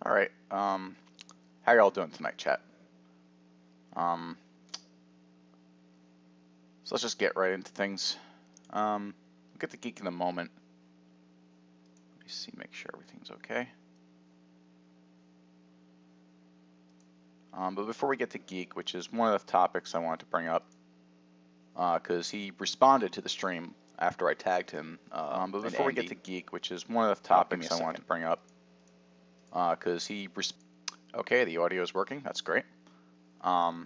All right. How y'all doing tonight, chat? Um, so let's just get right into things. We'll get the geek in a moment. Let me see, make sure everything's okay. But before we get to geek, which is one of the topics I wanted to bring up, because he responded to the stream after I tagged him. But before we get to geek, which is one of the topics I wanted to bring up, because he okay, the audio is working. That's great. All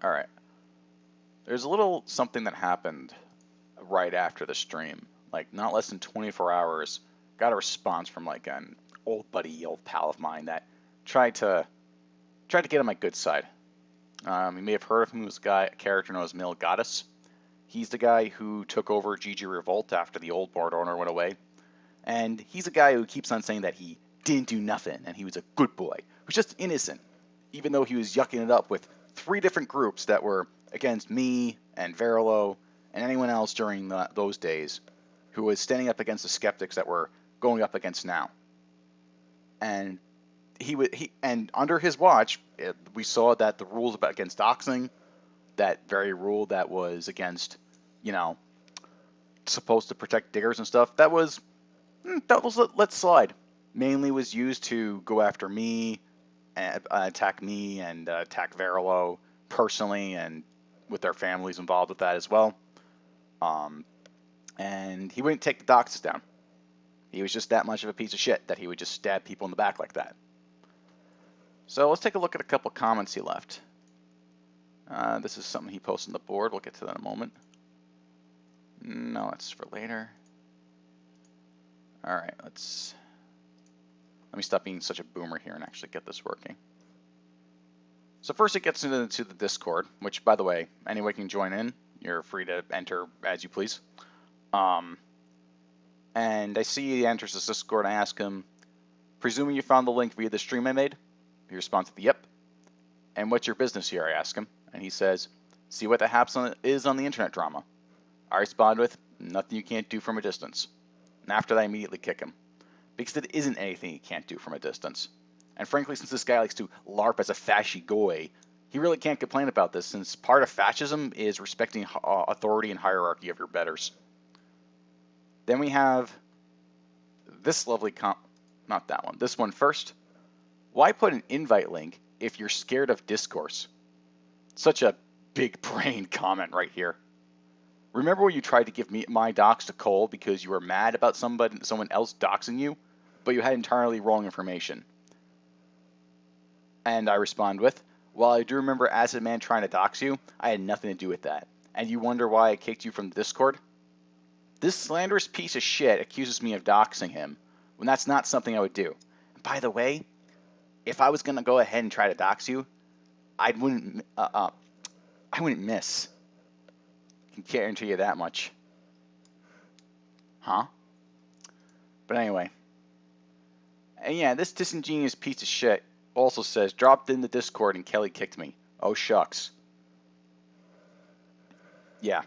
right. There's a little something that happened right after the stream, like not less than 24 hours. Got a response from like an old buddy, old pal of mine that tried to get on my good side. You may have heard of him. He was a character known as Mill Goddess. He's the guy who took over GG Revolt after the old board owner went away. And he's a guy who keeps on saying that he didn't do nothing and he was a good boy. He was just innocent, even though he was yucking it up with 3 different groups that were against me and Verilo and anyone else during those days who was standing up against the skeptics that were going up against now. And and under his watch, we saw that the rules against doxing, that very rule that was against, supposed to protect diggers and stuff, that was let's slide. Mainly was used to go after me, attack me, and attack Verilo personally, and with their families involved with that as well. And he wouldn't take the doxes down. He was just that much of a piece of shit that he would just stab people in the back like that. So let's take a look at a couple comments he left. This is something he posted on the board. We'll get to that in a moment. No, that's for later. All right, let me stop being such a boomer here and actually get this working. So first it gets into the Discord, which, by the way, anyone can join in. You're free to enter as you please. And I see he enters this Discord, and I ask him, presuming you found the link via the stream I made? He responds with, yep. And what's your business here, I ask him. And he says, see what the haps is on the internet drama. I respond with, nothing you can't do from a distance. And after that, I immediately kick him. Because it isn't anything he can't do from a distance. And frankly, since this guy likes to LARP as a fasci goy, he really can't complain about this, since part of fascism is respecting authority and hierarchy of your betters. Then we have this lovely not that one, this one first. Why put an invite link if you're scared of discourse? Such a big brain comment right here. Remember when you tried to give me my docs to Cole because you were mad about someone else doxing you, but you had entirely wrong information? And I respond with, while I do remember Acid Man trying to dox you, I had nothing to do with that. And you wonder why I kicked you from the Discord? This slanderous piece of shit accuses me of doxing him, when that's not something I would do. And by the way, if I was going to go ahead and try to dox you, I wouldn't miss. I can guarantee you that much. Huh? But anyway. And yeah, this disingenuous piece of shit also says, dropped in the Discord and Kelly kicked me. Oh, shucks. Yeah,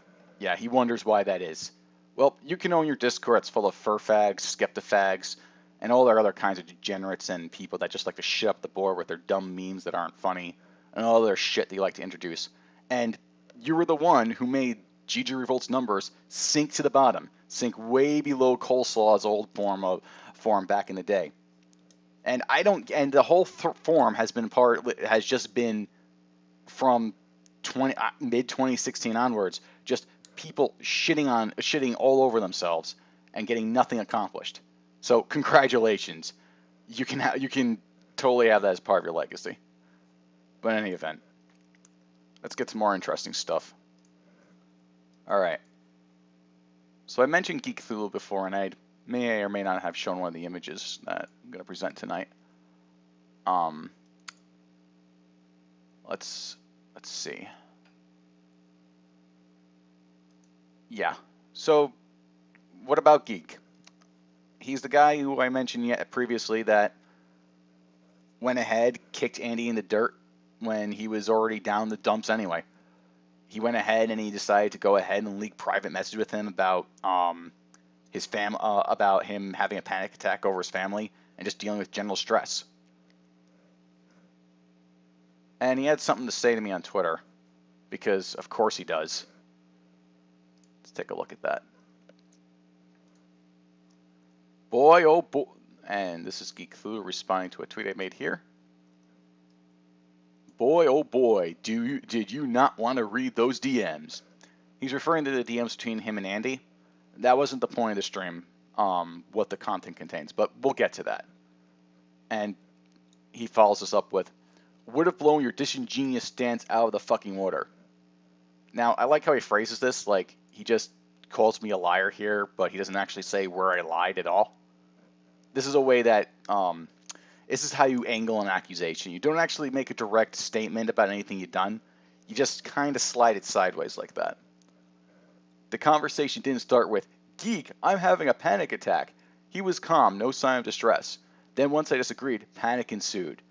he wonders why that is. Well, you can own your Discord that's full of furfags, skeptifags, and all their other kinds of degenerates and people that just like to shit up the board with their dumb memes that aren't funny, and all their shit that you like to introduce. And you were the one who made GG Revolt's numbers sink to the bottom, sink way below Coleslaw's old form back in the day. And the whole form has just been from mid 2016 onwards, just people shitting all over themselves and getting nothing accomplished. So congratulations, you can totally have that as part of your legacy. But in any event, let's get to more interesting stuff. All right. So I mentioned Geek Cthulhu before, and I may or may not have shown one of the images that I'm going to present tonight. Let's see. Yeah. So, what about Geek? He's the guy who I mentioned previously that went ahead, kicked Andy in the dirt when he was already down the dumps anyway. He went ahead and he decided to go ahead and leak private message with him about his about him having a panic attack over his family and just dealing with general stress. And he had something to say to me on Twitter, because of course he does. Let's take a look at that. Boy, oh boy. And this is Geek Flu responding to a tweet I made here. Boy, oh boy, did you not want to read those DMs? He's referring to the DMs between him and Andy. That wasn't the point of the stream, what the content contains, but we'll get to that. And he follows us up with, would have blown your disingenuous stance out of the fucking water. Now, I like how he phrases this, like he just calls me a liar here, but he doesn't actually say where I lied at all. This is a way that, this is how you angle an accusation. You don't actually make a direct statement about anything you've done. You just kind of slide it sideways like that. The conversation didn't start with, Geek, I'm having a panic attack. He was calm, no sign of distress. Then once I disagreed, panic ensued.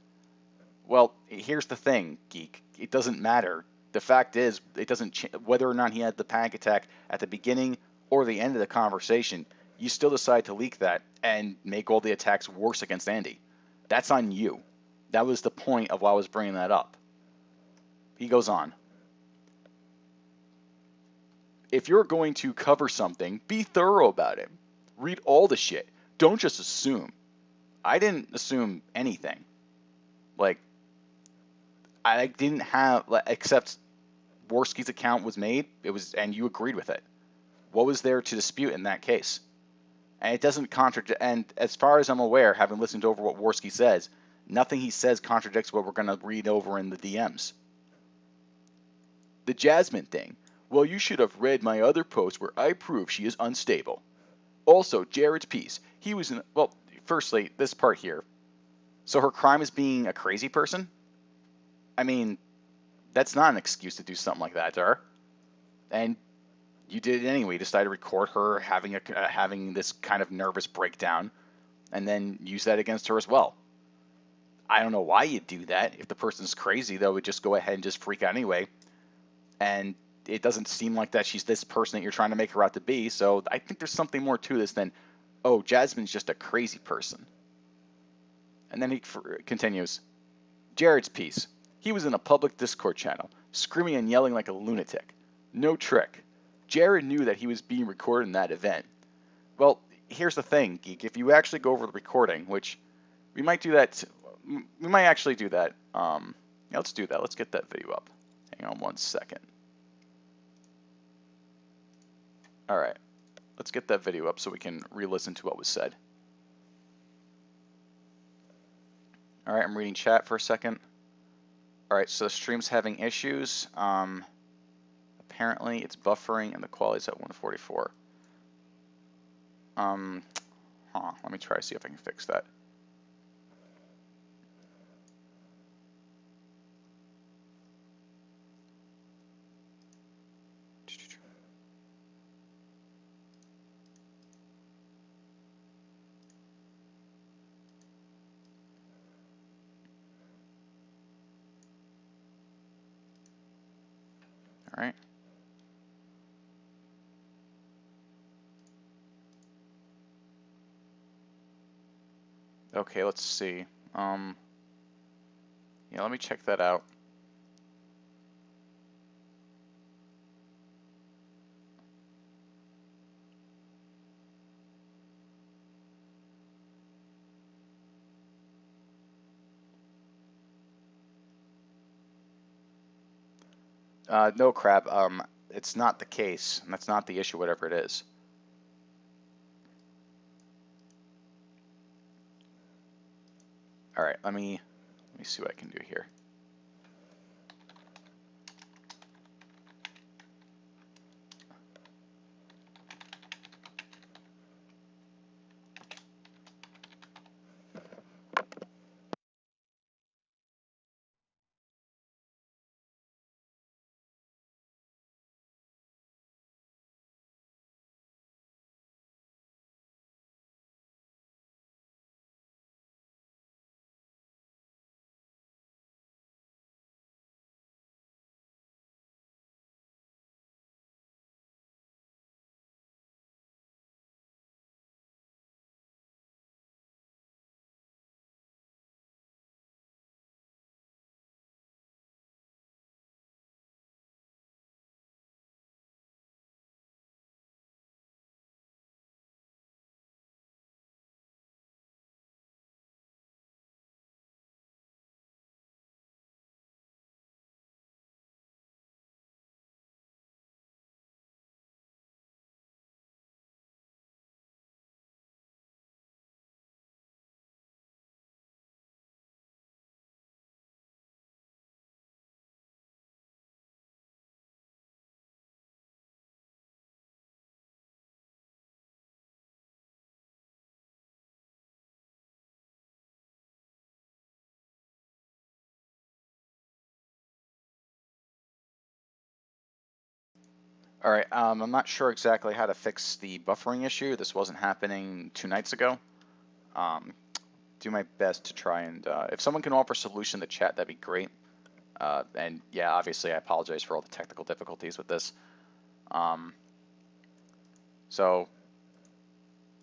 Well, here's the thing, Geek. It doesn't matter. The fact is, it doesn't whether or not he had the panic attack at the beginning or the end of the conversation. You still decide to leak that and make all the attacks worse against Andy. That's on you. That was the point of why I was bringing that up. He goes on. If you're going to cover something, be thorough about it. Read all the shit. Don't just assume. I didn't assume anything. Like, I didn't have, except Warski's account was made, and you agreed with it. What was there to dispute in that case? And it doesn't contradict, and as far as I'm aware, having listened over what Warski says, nothing he says contradicts what we're going to read over in the DMs. The Jasmine thing. Well, you should have read my other post where I prove she is unstable. Also, Jared's piece. He was in, well, firstly, this part here. So her crime is being a crazy person? I mean, that's not an excuse to do something like that to her. And you did it anyway. You decided to record her having this kind of nervous breakdown and then use that against her as well. I don't know why you'd do that. If the person's crazy, though, would just go ahead and just freak out anyway. And it doesn't seem like that she's this person that you're trying to make her out to be. So I think there's something more to this than, oh, Jasmine's just a crazy person. And then he continues. Jared's piece. He was in a public Discord channel, screaming and yelling like a lunatic. No trick. Jared knew that he was being recorded in that event. Well, here's the thing, Geek. If you actually go over the recording, which we might do that, we might actually do that. Yeah, let's do that. Let's get that video up. Hang on one second. All right. Let's get that video up so we can re-listen to what was said. All right, I'm reading chat for a second. All right, so the stream's having issues. Apparently, it's buffering and the quality's at 144. Let me try to see if I can fix that. All right. Okay, let's see. Yeah, let me check that out. No, crap. It's not the case, and that's not the issue, whatever it is. All right, let me see what I can do here. All right, I'm not sure exactly how to fix the buffering issue. This wasn't happening 2 nights ago. Do my best to try and, if someone can offer a solution in the chat, that'd be great. And yeah, obviously I apologize for all the technical difficulties with this. So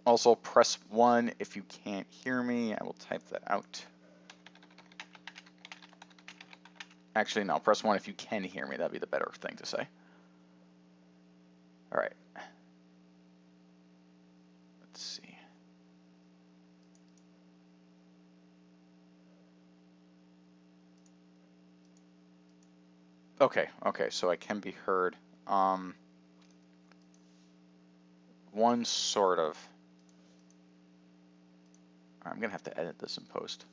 also press 1 if you can't hear me. I will type that out. Actually, no, press 1 if you can hear me. That'd be the better thing to say. All right. Let's see. Okay, so I can be heard. One sort of. I'm gonna have to edit this in post.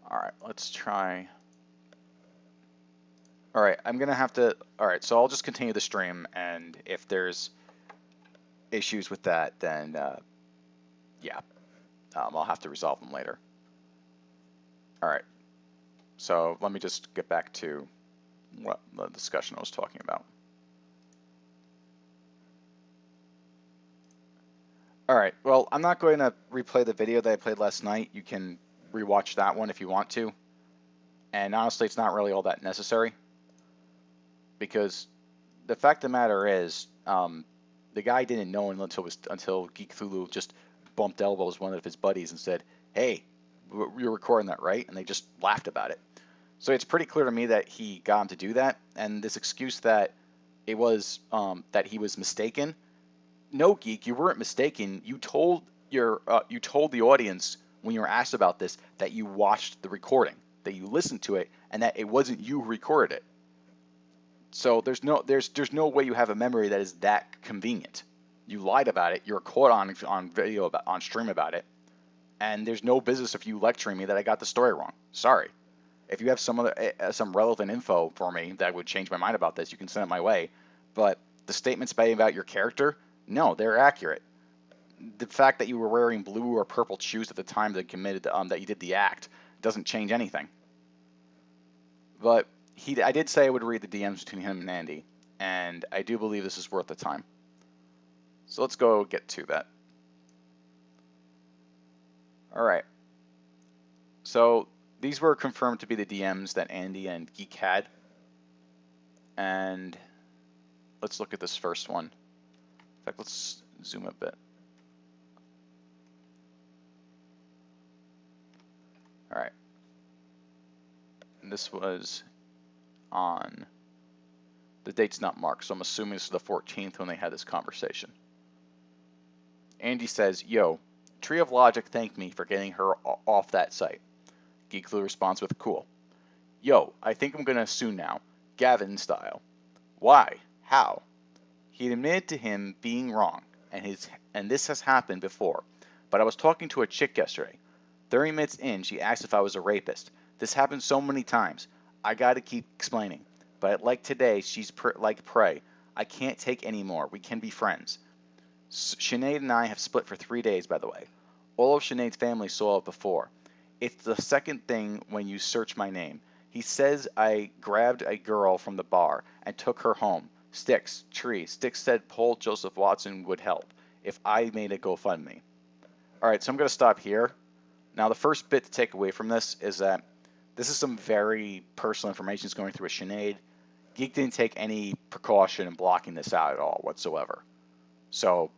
All right, let's try. All right, I'm gonna have to. All right, so I'll just continue the stream, and if there's issues with that, then yeah, I'll have to resolve them later. All right, so let me just get back to what the discussion I was talking about. All right, well, I'm not going to replay the video that I played last night. You can rewatch that one if you want to. And honestly, it's not really all that necessary. Because the fact of the matter is, the guy didn't know until Geek Thulu just bumped elbows one of his buddies and said, "Hey, you're recording that, right?" And they just laughed about it. So it's pretty clear to me that he got him to do that. And this excuse that it was that he was mistaken. No, Geek, you weren't mistaken. You told the audience when you were asked about this that you watched the recording, that you listened to it, and that it wasn't you who recorded it. So there's no way you have a memory that is that convenient. You lied about it. You're caught on video on stream about it, and there's no business of you lecturing me that I got the story wrong. Sorry. If you have some relevant info for me that would change my mind about this, you can send it my way. But the statements made about your character, no, they're accurate. The fact that you were wearing blue or purple shoes at the time that that you did the act doesn't change anything. But I did say I would read the DMs between him and Andy, and I do believe this is worth the time. So let's go get to that. All right. So these were confirmed to be the DMs that Andy and Geek had. And let's look at this first one. In fact, let's zoom a bit. All right. And this was on, the date's not marked, so I'm assuming this is the 14th when they had this conversation. Andy says, "Yo, Tree of Logic thanked me for getting her off that site." Geek Flu responds with, "Cool. Yo, I think I'm gonna sue now. Gavin style." "Why? How?" He admitted to him being wrong, and this has happened before. But I was talking to a chick yesterday. 30 minutes in, she asked if I was a rapist. This happened so many times. I gotta keep explaining. But like today, she's like prey. I can't take any more. We can be friends. Sinead and I have split for 3 days, by the way. All of Sinead's family saw it before. It's the second thing when you search my name. He says I grabbed a girl from the bar and took her home. Sticks, Tree. Sticks said Paul Joseph Watson would help if I made a GoFundMe. All right, so I'm going to stop here. Now, the first bit to take away from this is that this is some very personal information that's going through with Sinead. Geek didn't take any precaution in blocking this out at all whatsoever. So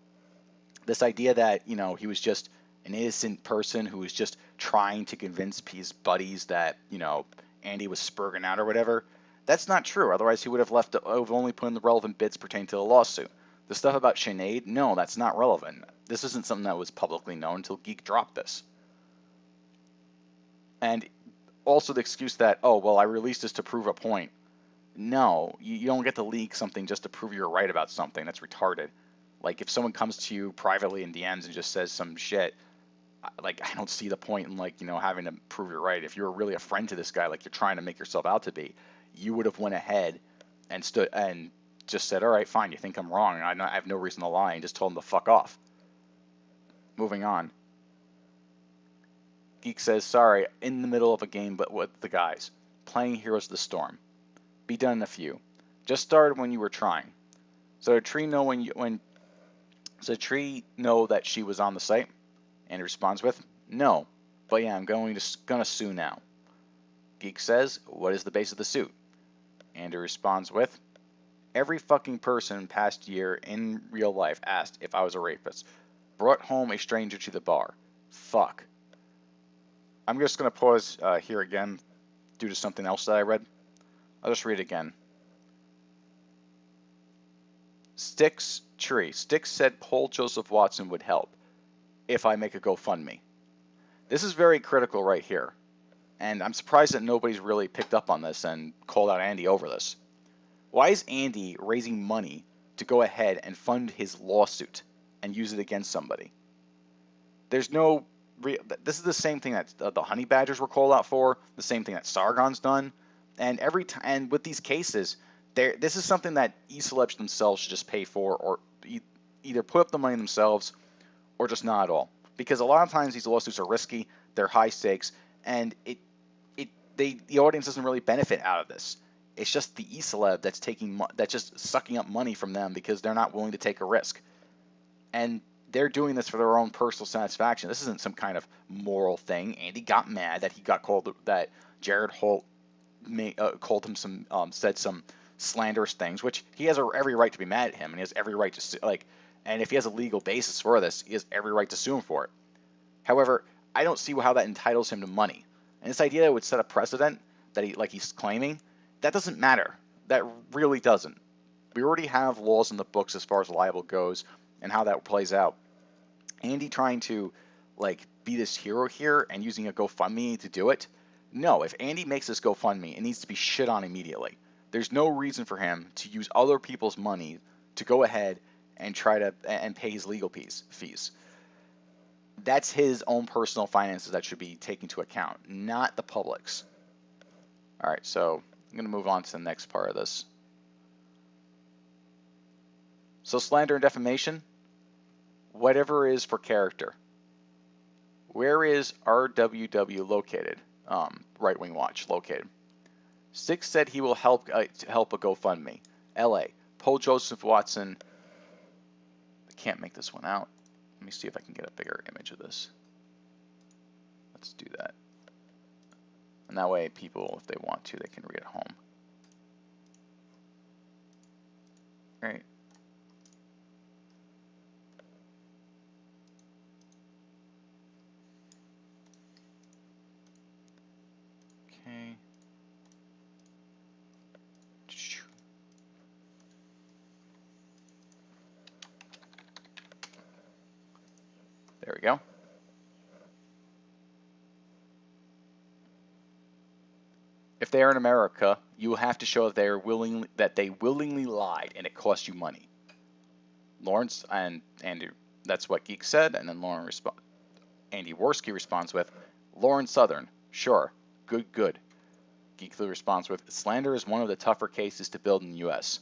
this idea that, he was just an innocent person who was just trying to convince his buddies that, Andy was spurging out or whatever, that's not true. Otherwise, he would have only put in the relevant bits pertaining to the lawsuit. The stuff about Sinead, no, that's not relevant. This isn't something that was publicly known until Geek dropped this. And also the excuse that, oh, well, I released this to prove a point. No, you don't get to leak something just to prove you're right about something. That's retarded. Like, if someone comes to you privately in DMs and just says some shit, like, I don't see the point in, having to prove you're right. If you're really a friend to this guy, like you're trying to make yourself out to be, you would have went ahead and just said, all right, fine, you think I'm wrong, and I have no reason to lie, and just told him to fuck off. Moving on. Geek says, sorry, in the middle of a game, but with the guys. Playing Heroes of the Storm. Be done in a few. Just started when you were trying. So did Tree know Tree know that she was on the site? And he responds with, no, but yeah, I'm gonna sue now. Geek says, what is the base of the suit? Andrew responds with, every fucking person past year in real life asked if I was a rapist. Brought home a stranger to the bar. Fuck. I'm just gonna pause here again due to something else that I read. I'll just read it again. Sticks said Paul Joseph Watson would help if I make a GoFundMe. This is very critical right here. And I'm surprised that nobody's really picked up on this and called out Andy over this. Why is Andy raising money to go ahead and fund his lawsuit and use it against somebody? There's no... This is the same thing that the Honey Badgers were called out for, the same thing that Sargon's done. And and with these cases, this is something that e-celebs themselves should just pay for, or either put up the money themselves or just not at all. Because a lot of times these lawsuits are risky, they're high stakes, and the audience doesn't really benefit out of this. It's just the e-celeb that's just sucking up money from them because they're not willing to take a risk. And they're doing this for their own personal satisfaction. This isn't some kind of moral thing. Andy got mad that he got called, that Jared Holt called him said some slanderous things, which he has every right to be mad at him, and he has every right to and if he has a legal basis for this, he has every right to sue him for it. However, I don't see how that entitles him to money. And this idea that would set a precedent that he's claiming, that doesn't matter. That really doesn't. We already have laws in the books as far as libel goes and how that plays out. Andy trying to be this hero here and using a GoFundMe to do it. No, if Andy makes this GoFundMe, it needs to be shit on immediately. There's no reason for him to use other people's money to go ahead and try to pay his legal fees. That's his own personal finances that should be taken into account, not the public's. All right, so I'm going to move on to the next part of this. So slander and defamation, whatever is for character. Where is RWW located? Right Wing Watch located. Six said he will help a GoFundMe. LA. Paul Joseph Watson. I can't make this one out. Let me see if I can get a bigger image of this. Let's do that. And that way people, if they want to, they can read at home. All right. Okay. There we go. If they are in America, you will have to show that they willingly lied and it cost you money. Lawrence and Andrew, that's what Geek said, and then Andy Warski responds with, Lauren Southern, sure, good. Geek responds with, slander is one of the tougher cases to build in the U.S.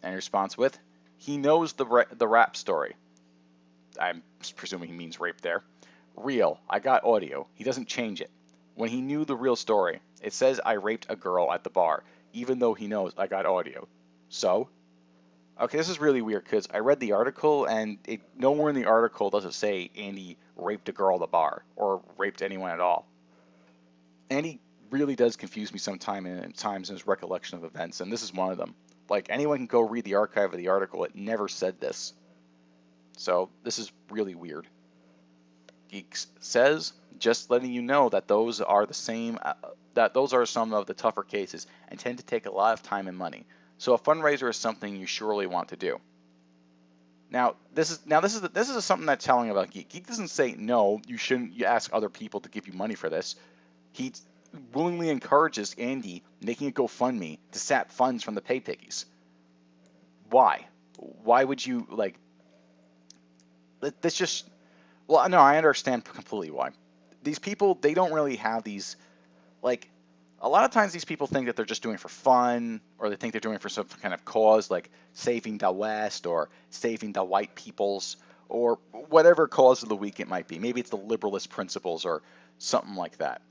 And he responds with, he knows the rap story. I'm presuming he means rape there. Real, I got audio. He doesn't change it. When he knew the real story, it says I raped a girl at the bar, even though he knows I got audio. So? Okay, this is really weird because I read the article and nowhere in the article does it say Andy raped a girl at the bar or raped anyone at all. Andy really does confuse me sometimes in his recollection of events, and this is one of them. Anyone can go read the archive of the article. It never said this. So this is really weird. Geeks says, just letting you know that those are some of the tougher cases and tend to take a lot of time and money. So a fundraiser is something you surely want to do. Now this is something that's telling about Geek. Geek doesn't say no, you shouldn't ask other people to give you money for this. He willingly encourages Andy making a GoFundMe to sap funds from the pay piggies. Why? Why would you That's just, well, no, I understand completely why. These people, they don't really have these, a lot of times these people think that they're just doing it for fun, or they think they're doing it for some kind of cause, like saving the West, or saving the white peoples, or whatever cause of the week it might be. Maybe it's the liberalist principles, or something like that.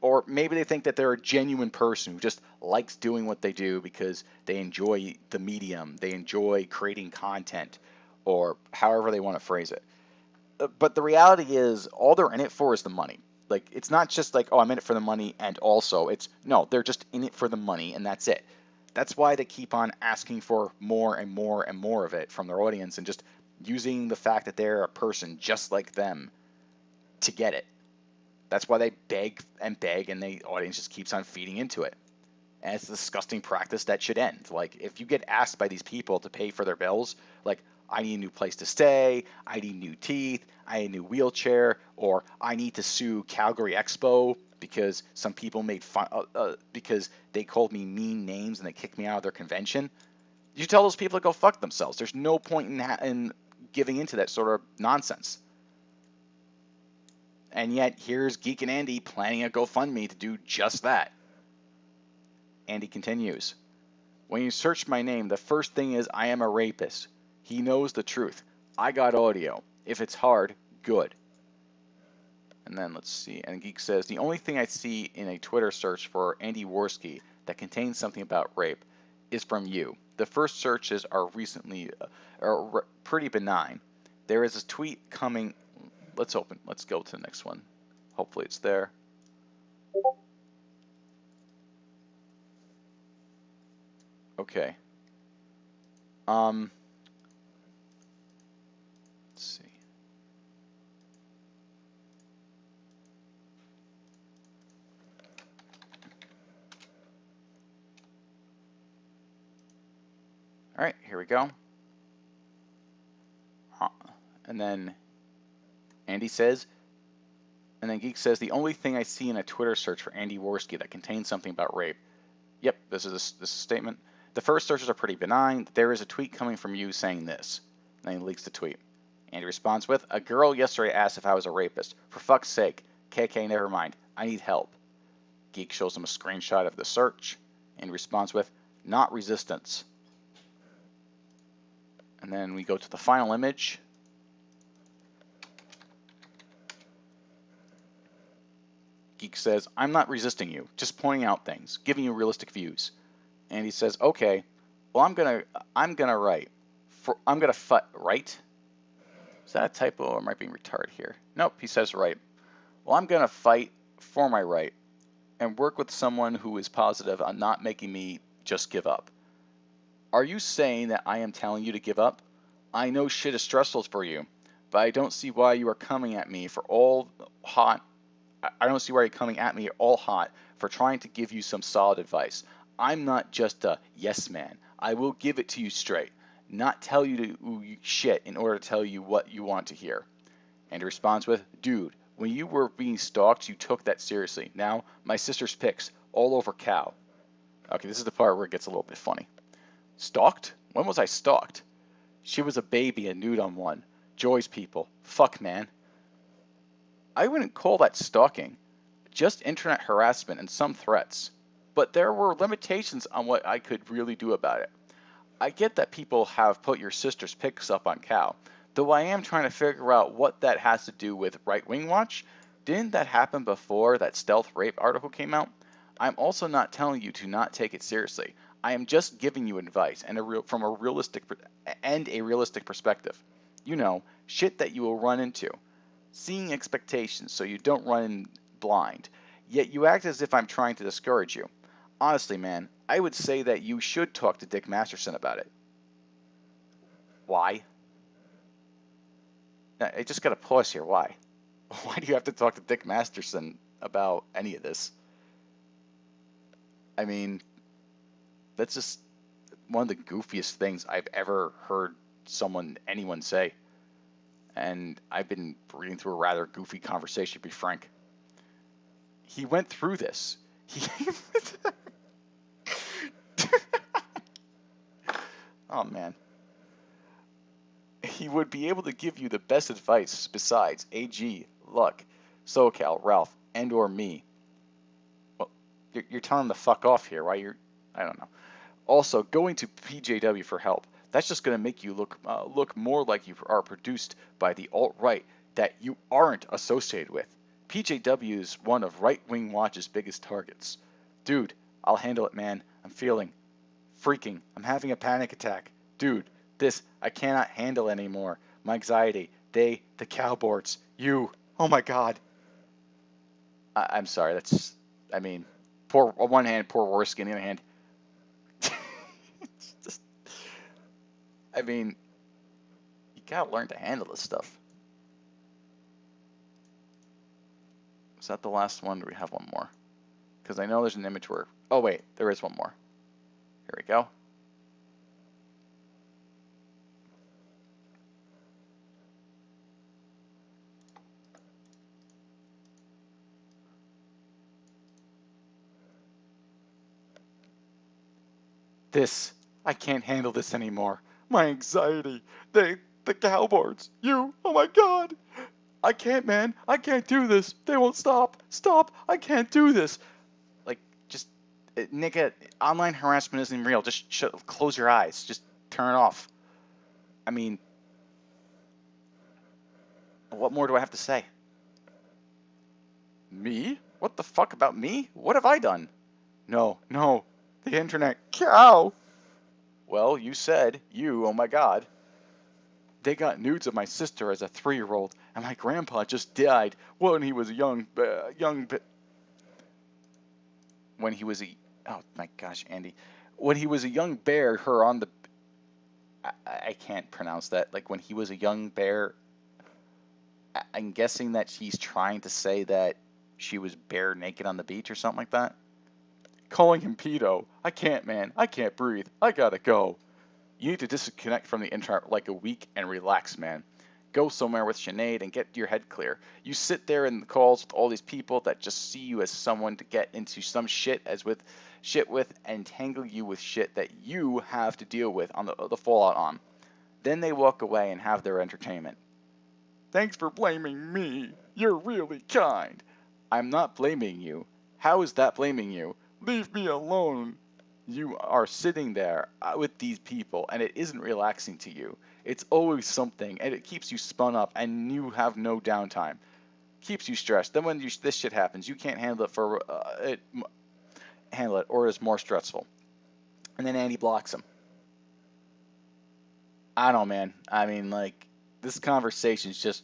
Or maybe they think that they're a genuine person who just likes doing what they do because they enjoy the medium, they enjoy creating content, or however they want to phrase it. But the reality is, all they're in it for is the money. Like, it's not just like, oh, I'm in it for the money, and also, it's, no, they're just in it for the money, and that's it. That's why they keep on asking for more and more and more of it from their audience, and just using the fact that they're a person just like them to get it. That's why they beg and beg, and the audience just keeps on feeding into it. And it's a disgusting practice that should end. Like, if you get asked by these people to pay for their bills, like, I need a new place to stay, I need new teeth, I need a new wheelchair, or I need to sue Calgary Expo because some people made fun, because they called me mean names and they kicked me out of their convention. You tell those people to go fuck themselves. There's no point in giving into that sort of nonsense. And yet, here's Geek and Andy planning a GoFundMe to do just that. Andy continues, when you search my name, the first thing is I am a rapist. He knows the truth. I got audio. If it's hard, good. And then let's see. And Geek says, the only thing I see in a Twitter search for Andy Warski that contains something about rape is from you. The first searches are pretty benign. There is a tweet coming. Let's go to the next one. Hopefully it's there. Okay. Let's see. All right, here we go. And then Andy says, and then Geek says, the only thing I see in a Twitter search for Andy Warski that contains something about rape. Yep, this is a statement. The first searches are pretty benign. There is a tweet coming from you saying this. And then he leaks the tweet. Andy responds with, a girl yesterday asked if I was a rapist. For fuck's sake. KK, never mind. I need help. Geek shows him a screenshot of the search. And he responds with, not resistance. And then we go to the final image. Geek says, I'm not resisting you, just pointing out things, giving you realistic views. And he says, okay, well, I'm gonna write. Right? Is that a typo or am I being retarded here? Nope, he says right. Well, I'm gonna fight for my right and work with someone who is positive on not making me just give up. Are you saying that I am telling you to give up? I know shit is stressful for you, but I don't see why you are coming at me for all hot. I don't see why you're coming at me all hot for trying to give you some solid advice. I'm not just a yes man. I will give it to you straight, not tell you to shit in order to tell you what you want to hear. And he responds with, dude, when you were being stalked, you took that seriously. Now, my sister's pics all over Cow. Okay, this is the part where it gets a little bit funny. Stalked? When was I stalked? She was a baby and nude on one. Joy's people. Fuck, man. I wouldn't call that stalking, just internet harassment and some threats. But there were limitations on what I could really do about it. I get that people have put your sister's pics up on Cow, though I am trying to figure out what that has to do with Right Wing Watch. Didn't that happen before that stealth rape article came out? I'm also not telling you to not take it seriously. I am just giving you advice from a realistic perspective. You know, shit that you will run into. Seeing expectations so you don't run in blind, yet you act as if I'm trying to discourage you. Honestly, man, I would say that you should talk to Dick Masterson about it. Why? I just gotta pause here. Why? Why do you have to talk to Dick Masterson about any of this? I mean, that's just one of the goofiest things I've ever heard anyone say. And I've been reading through a rather goofy conversation, to be frank. He went through this. Oh, man. He would be able to give you the best advice besides AG, Luck, SoCal, Ralph, and or me. Well, you're telling him to fuck off here. Why I don't know. Also, going to PJW for help. That's just going to make you look more like you are produced by the alt-right that you aren't associated with. PJW is one of Right-Wing Watch's biggest targets. Dude, I'll handle it, man. I'm freaking. I'm having a panic attack. Dude, I cannot handle anymore. My anxiety. The cowboards. You. Oh my God. I'm sorry. Poor, on one hand, poor Warski. On the other hand, it's just, you gotta learn to handle this stuff. Is that the last one? Do we have one more? Because I know there's an image where... Oh, wait. There is one more. Here we go. I can't handle this anymore. My anxiety. The cowboards. You. Oh my God. I can't, man. I can't do this. They won't stop. Stop. I can't do this. Nigga, online harassment isn't real. Just close your eyes. Just turn it off. What more do I have to say? Me? What the fuck about me? What have I done? No. The internet. Cow! Well, you said. Oh my God. They got nudes of my sister as a 3-year-old, and my grandpa just died when he was a oh my gosh, Andy. When he was a young bear, her on the... I can't pronounce that. Like, when he was a young bear, I'm guessing that she's trying to say that she was bare naked on the beach or something like that. Calling him pedo. I can't, man. I can't breathe. I gotta go. You need to disconnect from the internet like a week and relax, man. Go somewhere with Sinead and get your head clear. You sit there in the calls with all these people that just see you as someone to get into some shit with and tangle you with shit that you have to deal with on the fallout on. Then they walk away and have their entertainment. Thanks for blaming me. You're really kind. I'm not blaming you. How is that blaming you? Leave me alone. You are sitting there with these people, and it isn't relaxing to you. It's always something, and it keeps you spun up, and you have no downtime. Keeps you stressed. Then when this shit happens, you can't handle it or it's more stressful. And then Andy blocks him. I don't know, man. This conversation's just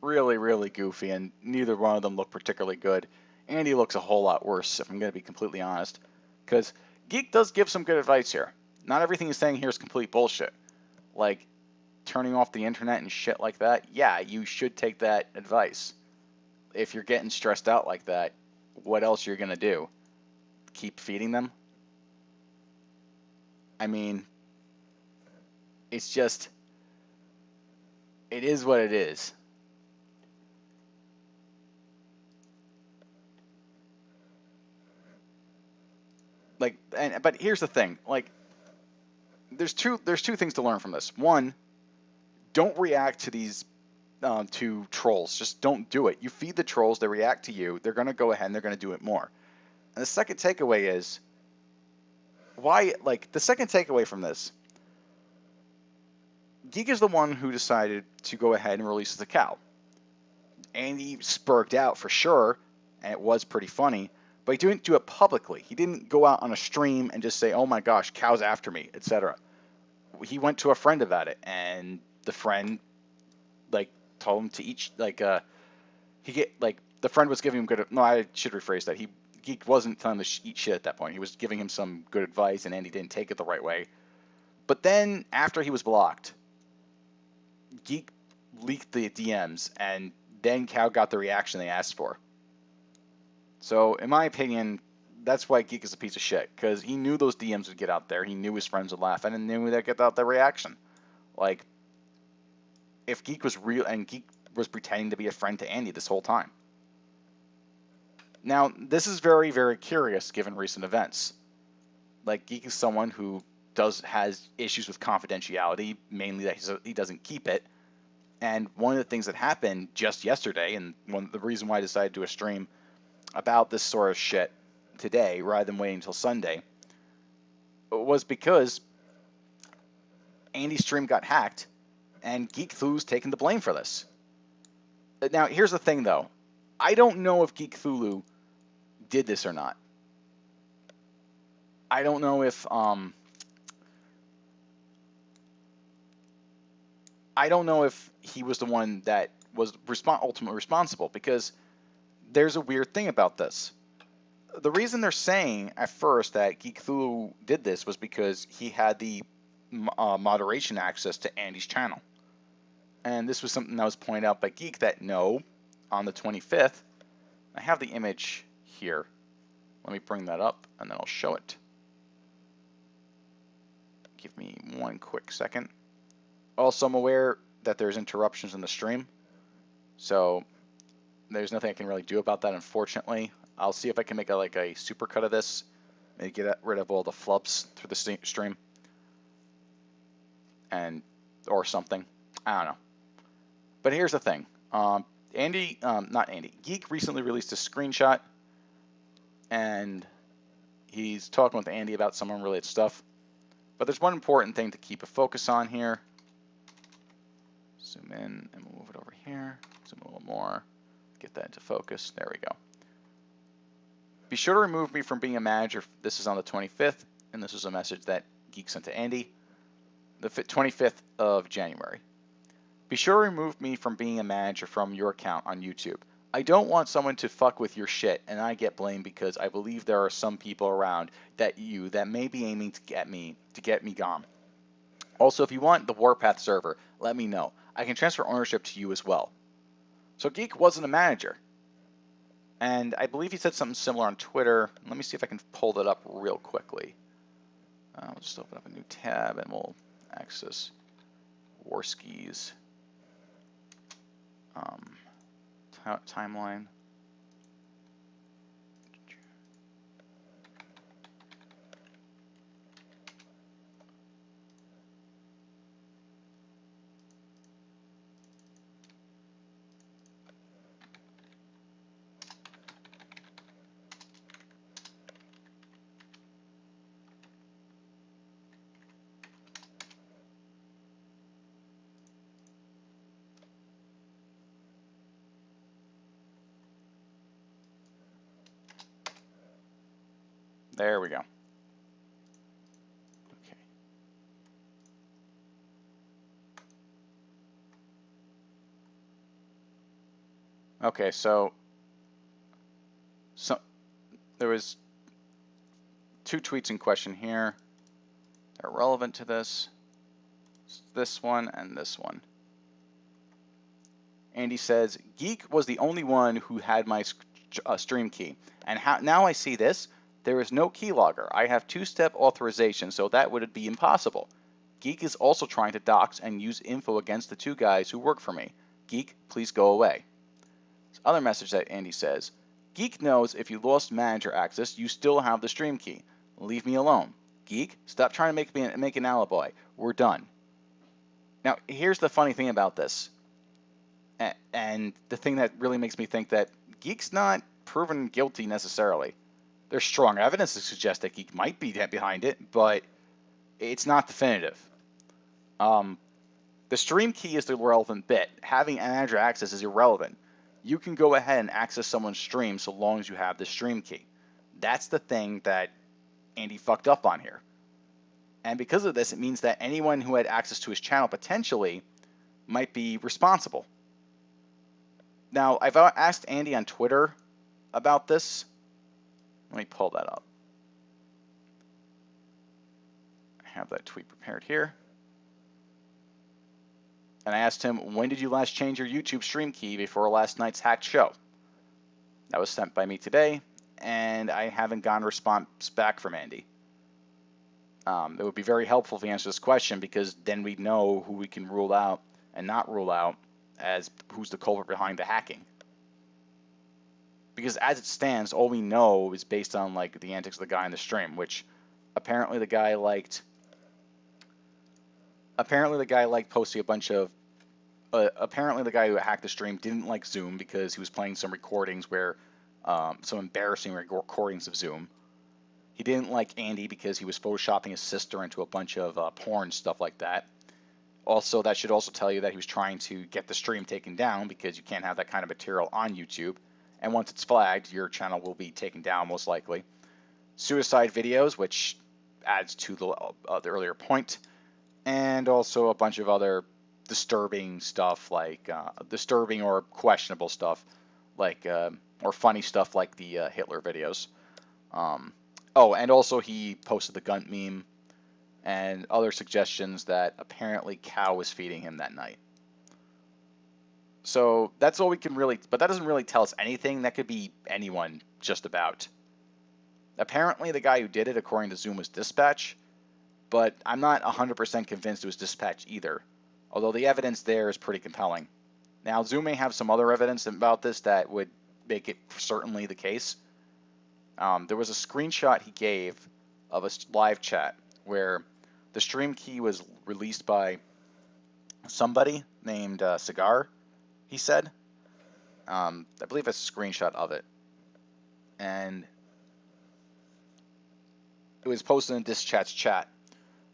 really, really goofy, and neither one of them look particularly good. Andy looks a whole lot worse, if I'm going to be completely honest. Because Geek does give some good advice here. Not everything he's saying here is complete bullshit. Like, turning off the internet and shit like that, yeah, you should take that advice. If you're getting stressed out like that, what else you're going to do? Keep feeding them? It's just... It is what it is. But here's the thing. There's two things to learn from this. One, don't react to these to trolls. Just don't do it. You feed the trolls, they react to you. They're gonna go ahead and they're gonna do it more. And the second takeaway is the second takeaway from this. Geek is the one who decided to go ahead and release the cow. Andy spurred out for sure, and it was pretty funny. But he didn't do it publicly. He didn't go out on a stream and just say, "Oh my gosh, cow's after me," etc. He went to a friend about it, and the friend told him to eat the friend was giving him good. No, I should rephrase that. Geek wasn't telling him to eat shit at that point. He was giving him some good advice, and Andy didn't take it the right way. But then after he was blocked, Geek leaked the DMs, and then Cow got the reaction they asked for. So, in my opinion, that's why Geek is a piece of shit, because he knew those DMs would get out there, he knew his friends would laugh, and he knew they'd get out the reaction. If Geek was real, and Geek was pretending to be a friend to Andy this whole time. Now, this is very, very curious, given recent events. Geek is someone who has issues with confidentiality, mainly that he doesn't keep it, and one of the things that happened just yesterday, and the reason why I decided to do a stream about this sort of shit today rather than waiting until Sunday was because Andy's stream got hacked and Geek Thu's taking the blame for this. Now, here's the thing, though. I don't know if Geek Thulu did this or not. I don't know if he was the one that was ultimately responsible, because there's a weird thing about this. The reason they're saying at first that Geek Thulu did this was because he had the moderation access to Andy's channel. And this was something that was pointed out by Geek, that no, on the 25th, I have the image here. Let me bring that up and then I'll show it. Give me one quick second. Also, I'm aware that there's interruptions in the stream, so there's nothing I can really do about that, unfortunately. I'll see if I can make a supercut of this, maybe get rid of all the flubs through the stream, or something. I don't know. But here's the thing. Geek recently released a screenshot, and he's talking with Andy about some unrelated stuff. But there's one important thing to keep a focus on here. Zoom in and move it over here. Zoom a little more. Get that into focus. There we go. Be sure to remove me from being a manager. This is on the 25th, and this is a message that Geek sent to Andy. The 25th of January. Be sure to remove me from being a manager from your account on YouTube. I don't want someone to fuck with your shit and I get blamed, because I believe there are some people around that may be aiming to get me gone. Also, if you want the Warpath server, let me know. I can transfer ownership to you as well. So Geek wasn't a manager. And I believe he said something similar on Twitter. Let me see if I can pull that up real quickly. We'll just open up a new tab and we'll access Warski's timeline. There we go. Okay. Okay, so there was 2 tweets in question here. They're relevant to this. It's this one and this one. Andy says, Geek was the only one who had my stream key. And now I see this. There is no keylogger. I have 2-step authorization, so that would be impossible. Geek is also trying to dox and use info against the 2 guys who work for me. Geek, please go away. This other message that Andy says, Geek knows if you lost manager access, you still have the stream key. Leave me alone. Geek, stop trying to make an alibi. We're done. Now, here's the funny thing about this. And the thing that really makes me think that Geek's not proven guilty necessarily. There's strong evidence to suggest that Geek might be behind it, but it's not definitive. The stream key is the relevant bit. Having manager access is irrelevant. You can go ahead and access someone's stream so long as you have the stream key. That's the thing that Andy fucked up on here. And because of this, it means that anyone who had access to his channel potentially might be responsible. Now, I've asked Andy on Twitter about this. Let me pull that up. I have that tweet prepared here. And I asked him, when did you last change your YouTube stream key before last night's hacked show? That was sent by me today, and I haven't gotten a response back from Andy. It would be very helpful if he answered this question, because then we'd know who we can rule out and not rule out as who's the culprit behind the hacking. Because as it stands, all we know is based on the antics of the guy in the stream, which apparently the guy liked posting a bunch of. Apparently the guy who hacked the stream didn't like Zoom because he was playing some recordings where some embarrassing recordings of Zoom. He didn't like Andy because he was photoshopping his sister into a bunch of porn stuff like that. Also, that should also tell you that he was trying to get the stream taken down, because you can't have that kind of material on YouTube. and once it's flagged, your channel will be taken down most likely. Suicide videos, which adds to the earlier point, and also a bunch of other disturbing stuff, like disturbing or questionable stuff, like or funny stuff like the Hitler videos. Oh, and also he posted the gun meme and other suggestions that apparently Cow was feeding him that night. So that's all we can really, but that doesn't really tell us anything. That could be anyone, just about. Apparently the guy who did it, according to Zoom, was Dispatch, but I'm not 100% convinced it was Dispatch either, although the evidence there is pretty compelling. Now, Zoom may have some other evidence about this that would make it certainly the case. There was a screenshot he gave of a live chat where the stream key was released by somebody named Cigar, he said. I believe it's a screenshot of it. And it was posted in Dispatch chat.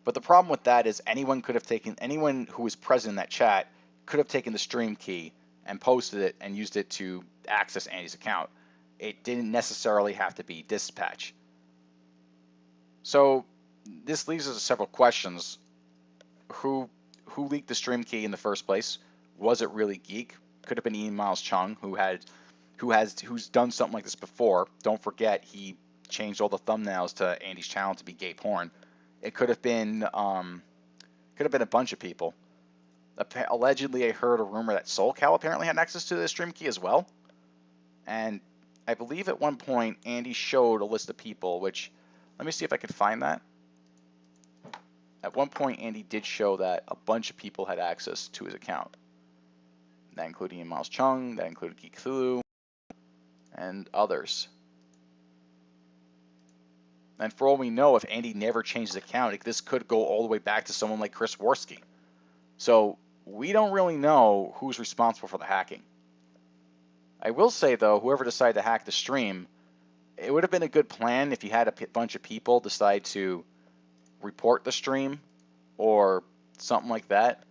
But the problem with that is anyone who was present in that chat could have taken the stream key and posted it and used it to access Andy's account. It didn't necessarily have to be Dispatch. So this leaves us with several questions. Who leaked the stream key in the first place? Was it really Geek? Could have been Ian Miles Chung, who's done something like this before. Don't forget, he changed all the thumbnails to Andy's channel to be gay porn. It could have been a bunch of people. Allegedly, I heard a rumor that SoulCal apparently had access to the stream key as well. And I believe at one point Andy showed a list of people, which, let me see if I can find that. At one point Andy did show that a bunch of people had access to his account. That included Ian Miles Chung, that included Geek Cthulhu, and others. And for all we know, if Andy never changed his account, this could go all the way back to someone like Chris Warski. So we don't really know who's responsible for the hacking. I will say, though, whoever decided to hack the stream, it would have been a good plan if you had a bunch of people decide to report the stream or something like that.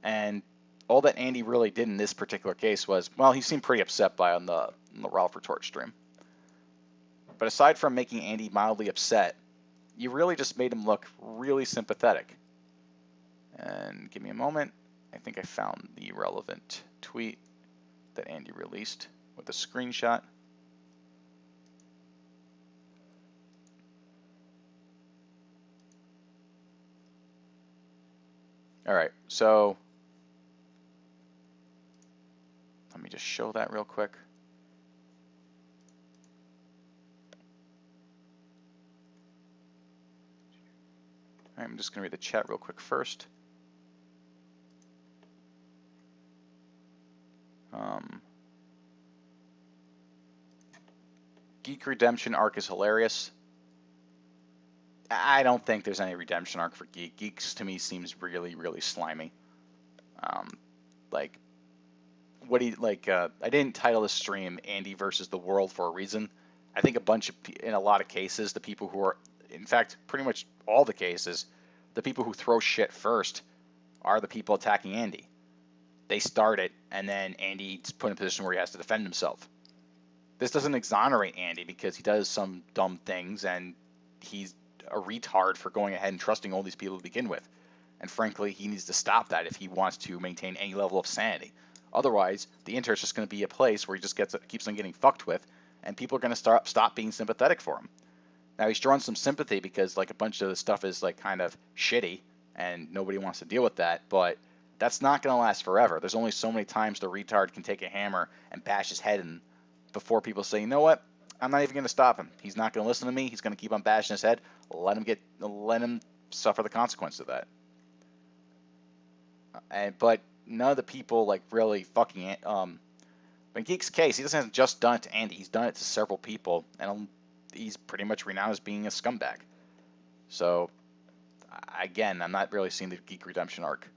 And all that Andy really did in this particular case was, well, he seemed pretty upset on the Ralph Retort stream. But aside from making Andy mildly upset, you really just made him look really sympathetic. And give me a moment. I think I found the relevant tweet that Andy released with a screenshot. All right, so let me just show that real quick. I'm just going to read the chat real quick first. Geek Redemption arc is hilarious. I don't think there's any redemption arc for Geek. Geeks to me seems really, really slimy. I didn't title this stream Andy versus the world for a reason. I think in a lot of cases, the people who are, in fact, pretty much all the cases, the people who throw shit first are the people attacking Andy. They start it, and then Andy's put in a position where he has to defend himself. This doesn't exonerate Andy because he does some dumb things, and he's a retard for going ahead and trusting all these people to begin with. And frankly, he needs to stop that if he wants to maintain any level of sanity. Otherwise, the internet's just going to be a place where he just keeps on getting fucked with, and people are going to stop being sympathetic for him. Now, he's drawn some sympathy because like a bunch of the stuff is like kind of shitty, and nobody wants to deal with that, but that's not going to last forever. There's only so many times the retard can take a hammer and bash his head in before people say, you know what, I'm not even going to stop him. He's not going to listen to me. He's going to keep on bashing his head. Let him suffer the consequence of that. But none of the people like really fucking it. In Geek's case, he doesn't have just done it to Andy. He's done it to several people, and he's pretty much renowned as being a scumbag. So, again, I'm not really seeing the Geek Redemption arc.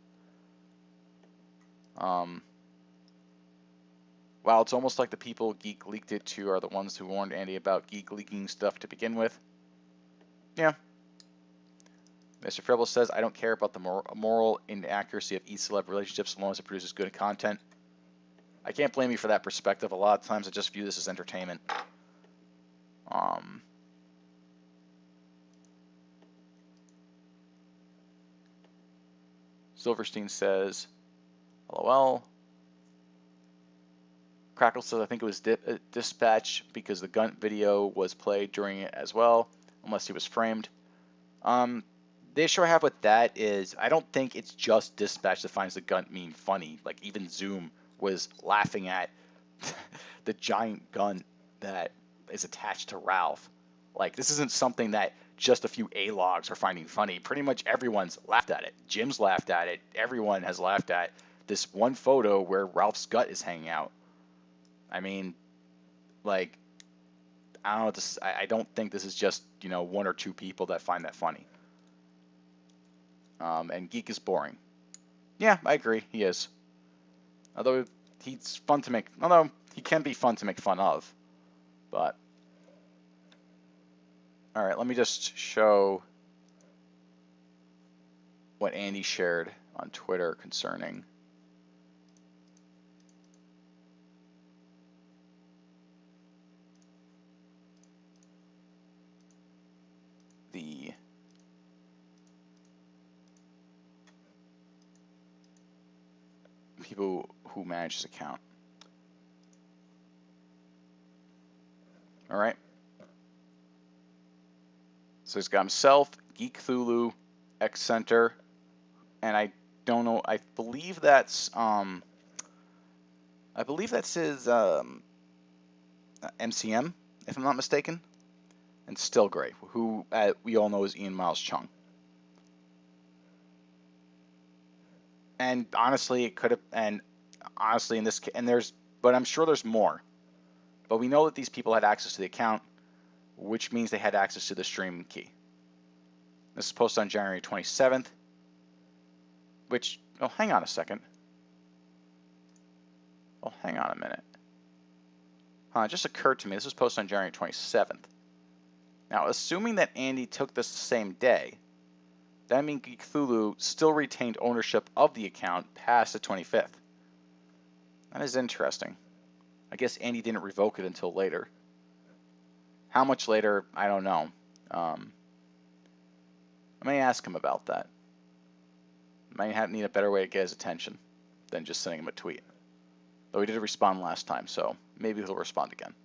Wow, it's almost like the people Geek leaked it to are the ones who warned Andy about Geek leaking stuff to begin with. Yeah. Mr. Fribble says, I don't care about the moral inaccuracy of each celeb relationship so long as it produces good content. I can't blame you for that perspective. A lot of times I just view this as entertainment. Silverstein says, LOL. Crackle says, I think it was Dispatch because the gun video was played during it as well, unless he was framed. The issue I have with that is I don't think it's just Dispatch that finds the gun meme funny. Like, even Zoom was laughing at the giant gun that is attached to Ralph. Like, this isn't something that just a few A-logs are finding funny. Pretty much everyone's laughed at it. Jim's laughed at it. Everyone has laughed at this one photo where Ralph's gut is hanging out. I mean, like, I don't know. I don't think this is just, you know, one or two people that find that funny. And Geek is boring. Yeah, I agree. He is. Although he's fun to make. Although he can be fun to make fun of. But all right, let me just show what Andy shared on Twitter concerning the people who manage his account. All right. So he's got himself, Geek Thulu, X Center, and I don't know. I believe that's his MCM, if I'm not mistaken, and Still Gray, who we all know is Ian Miles Chung. And honestly, it could have. And honestly, in this, and there's, but I'm sure there's more. But we know that these people had access to the account, which means they had access to the stream key. This is posted on January 27th, which, oh, hang on a second. Oh, hang on a minute. It just occurred to me, this was posted on January 27th. Now, assuming that Andy took this the same day, that means Geek Thulu still retained ownership of the account past the 25th. That is interesting. I guess Andy didn't revoke it until later. How much later, I don't know. I may ask him about that. Might need a better way to get his attention than just sending him a tweet. Though he did respond last time, so maybe he'll respond again.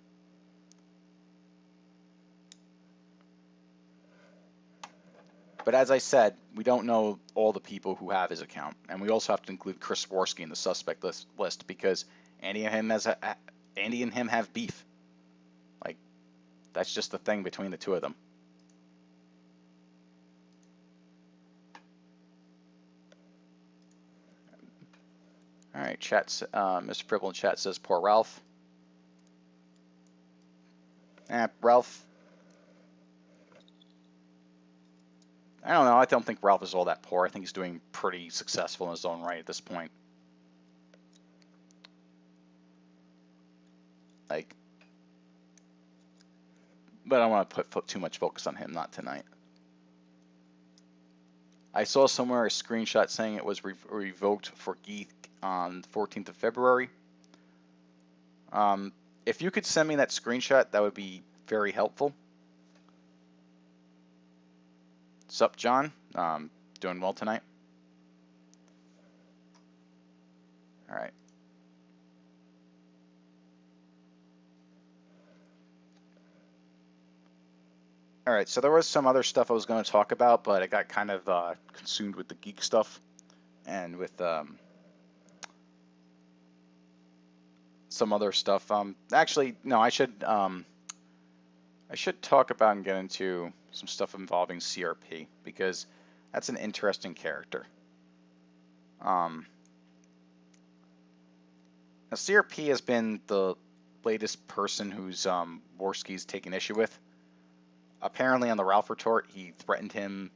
But as I said, we don't know all the people who have his account, and we also have to include Chris Warski in the suspect list because Andy and him have beef. Like, that's just the thing between the two of them. All right, chat. Mr. Pribble in chat says, "Poor Ralph." Ralph. I don't know. I don't think Ralph is all that poor. I think he's doing pretty successful in his own right at this point. Like, but I don't want to put too much focus on him. Not tonight. I saw somewhere a screenshot saying it was revoked for Geek on the 14th of February. If you could send me that screenshot, that would be very helpful. Sup, John? Doing well tonight? All right. All right, so there was some other stuff I was going to talk about, but I got kind of consumed with the geek stuff and with some other stuff. Actually, no, I should talk about and get into some stuff involving CRP because that's an interesting character. Now, CRP has been the latest person who's Warski's taken issue with. Apparently, on the Ralph retort, he threatened him.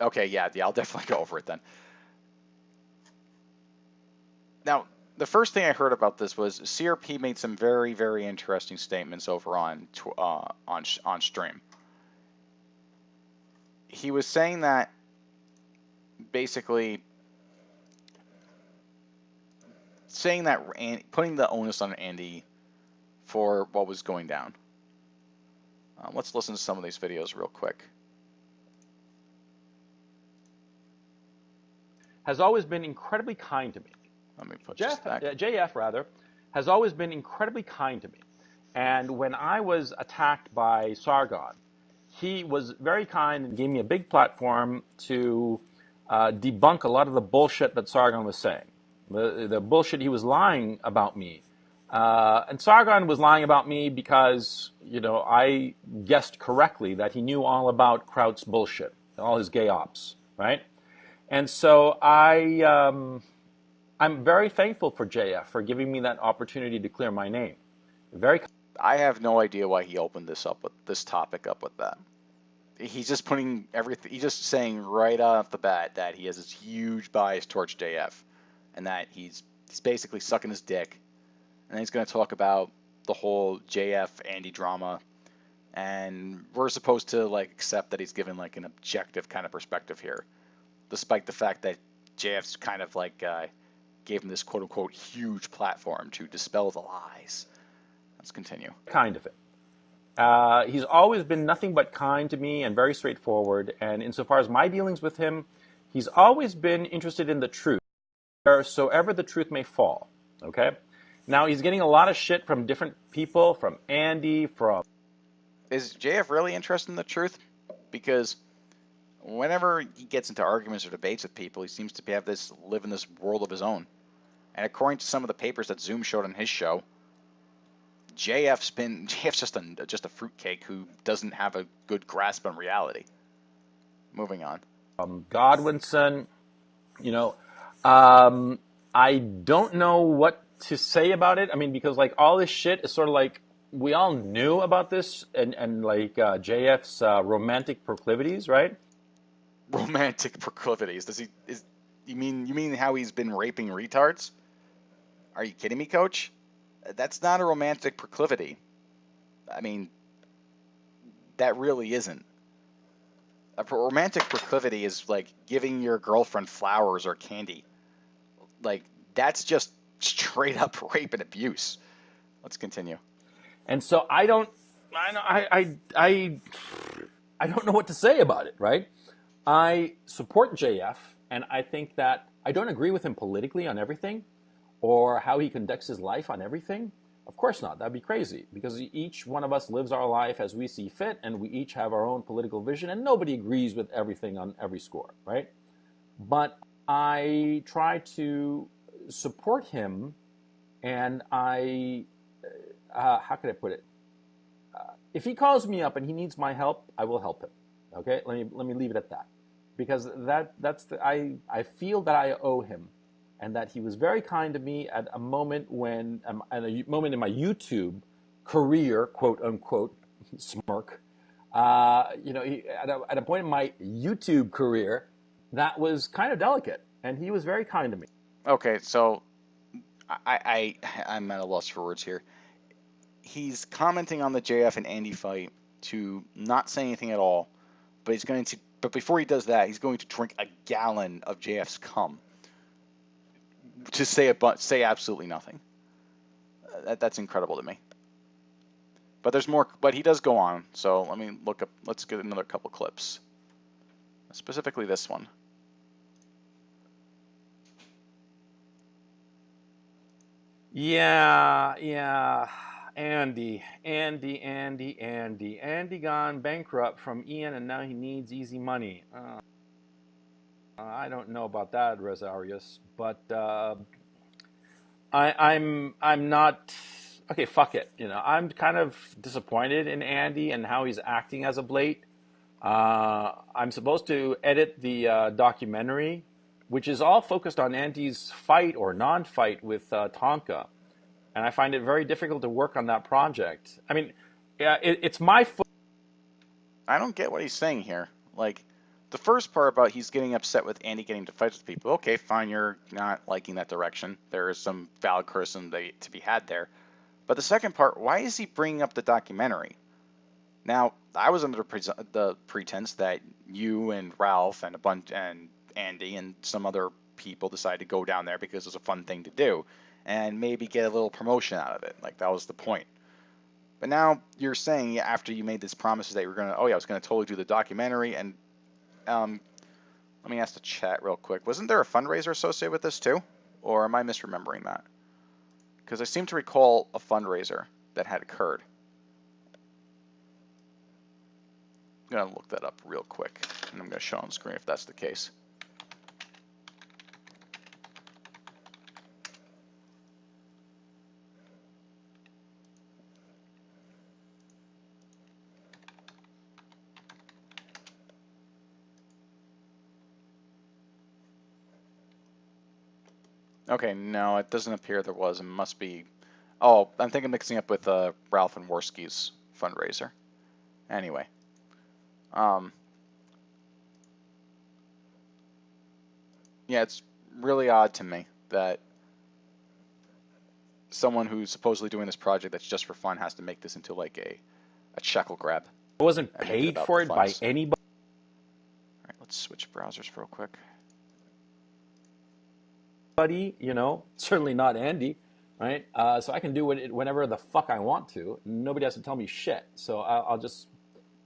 Okay, yeah, I'll definitely go over it then. Now, the first thing I heard about this was CRP made some very, very interesting statements over on stream. He was saying that basically saying that, putting the onus on Andy for what was going down. Let's listen to some of these videos real quick. Has always been incredibly kind to me. Let me put this back. JF rather, has always been incredibly kind to me. And when I was attacked by Sargon, he was very kind and gave me a big platform to debunk a lot of the bullshit that Sargon was saying. The bullshit he was lying about me. And Sargon was lying about me because, I guessed correctly that he knew all about Kraut's bullshit, all his gay ops, right? And so I'm very thankful for JF for giving me that opportunity to clear my name. I have no idea why he opened this topic up with that. He's just putting everything. He's just saying right off the bat that he has this huge bias towards JF, and that he's basically sucking his dick. And then he's going to talk about the whole JF Andy drama, and we're supposed to accept that he's given an objective kind of perspective here, despite the fact that JF's kind of gave him this quote unquote huge platform to dispel the lies. Let's continue. Kind of it. He's always been nothing but kind to me and very straightforward. And insofar as my dealings with him, he's always been interested in the truth, wheresoever the truth may fall. Okay? Now, he's getting a lot of shit from different people, from Andy, from... Is JF really interested in the truth? Because whenever he gets into arguments or debates with people, he seems to live in this world of his own. And according to some of the papers that Zoom showed on his show, JF's just a fruitcake who doesn't have a good grasp on reality. Moving on. Godwinson, I don't know what to say about it. I mean, because all this shit is sort of we all knew about this and JF's romantic proclivities, right? Romantic proclivities. You mean how he's been raping retards? Are you kidding me, Coach? That's not a romantic proclivity. I mean, that really isn't. A romantic proclivity is giving your girlfriend flowers or candy. That's just straight up rape and abuse. Let's continue. And so I don't know what to say about it, right? I support JF, and I think that I don't agree with him politically on everything, or how he conducts his life on everything. Of course not. That'd be crazy, because each one of us lives our life as we see fit, and we each have our own political vision, and nobody agrees with everything on every score, right? But I try to support him, and how can I put it? If he calls me up and he needs my help, I will help him. Okay, let me leave it at that, because I feel that I owe him, and that he was very kind to me at a moment in my YouTube career, quote unquote, smirk. At a point in my YouTube career that was kind of delicate, and he was very kind to me. Okay, so I'm at a loss for words here. He's commenting on the JF and Andy fight to not say anything at all, but before he does that, he's going to drink a gallon of JF's cum to say absolutely nothing. That's incredible to me. But there's more. But he does go on. So let's get another couple clips. Specifically this one. Yeah. Andy gone bankrupt from Ian, and now he needs easy money. I don't know about that, Rosarius, but I'm not. Okay, fuck it. I'm kind of disappointed in Andy and how he's acting as of late. I'm supposed to edit the documentary, which is all focused on Andy's fight or non-fight with Tonka. And I find it very difficult to work on that project. I mean, it's my fault. I don't get what he's saying here. The first part about he's getting upset with Andy getting to fight with people. Okay, fine, you're not liking that direction. There is some valid criticism to be had there. But the second part, why is he bringing up the documentary? Now, I was under the pretense that you and Ralph and Andy and some other people decided to go down there because it was a fun thing to do. and maybe get a little promotion out of it. Like, that was the point. But now you're saying after you made this promise that you were going to, oh yeah, I was going to totally do the documentary. And let me ask the chat real quick. Wasn't there a fundraiser associated with this too? Or am I misremembering that? Because I seem to recall a fundraiser that had occurred. I'm going to look that up real quick, and I'm going to show on the screen if that's the case. Okay, no, it doesn't appear there was. It must be... Oh, I'm thinking mixing up with Ralph and Warski's fundraiser. Anyway. Yeah, it's really odd to me that someone who's supposedly doing this project that's just for fun has to make this into like a shekel grab. I wasn't paid for it by anybody. All right, let's switch browsers real quick. You know, certainly not Andy, right? So I can do it whenever the fuck I want to. Nobody has to tell me shit. So I'll just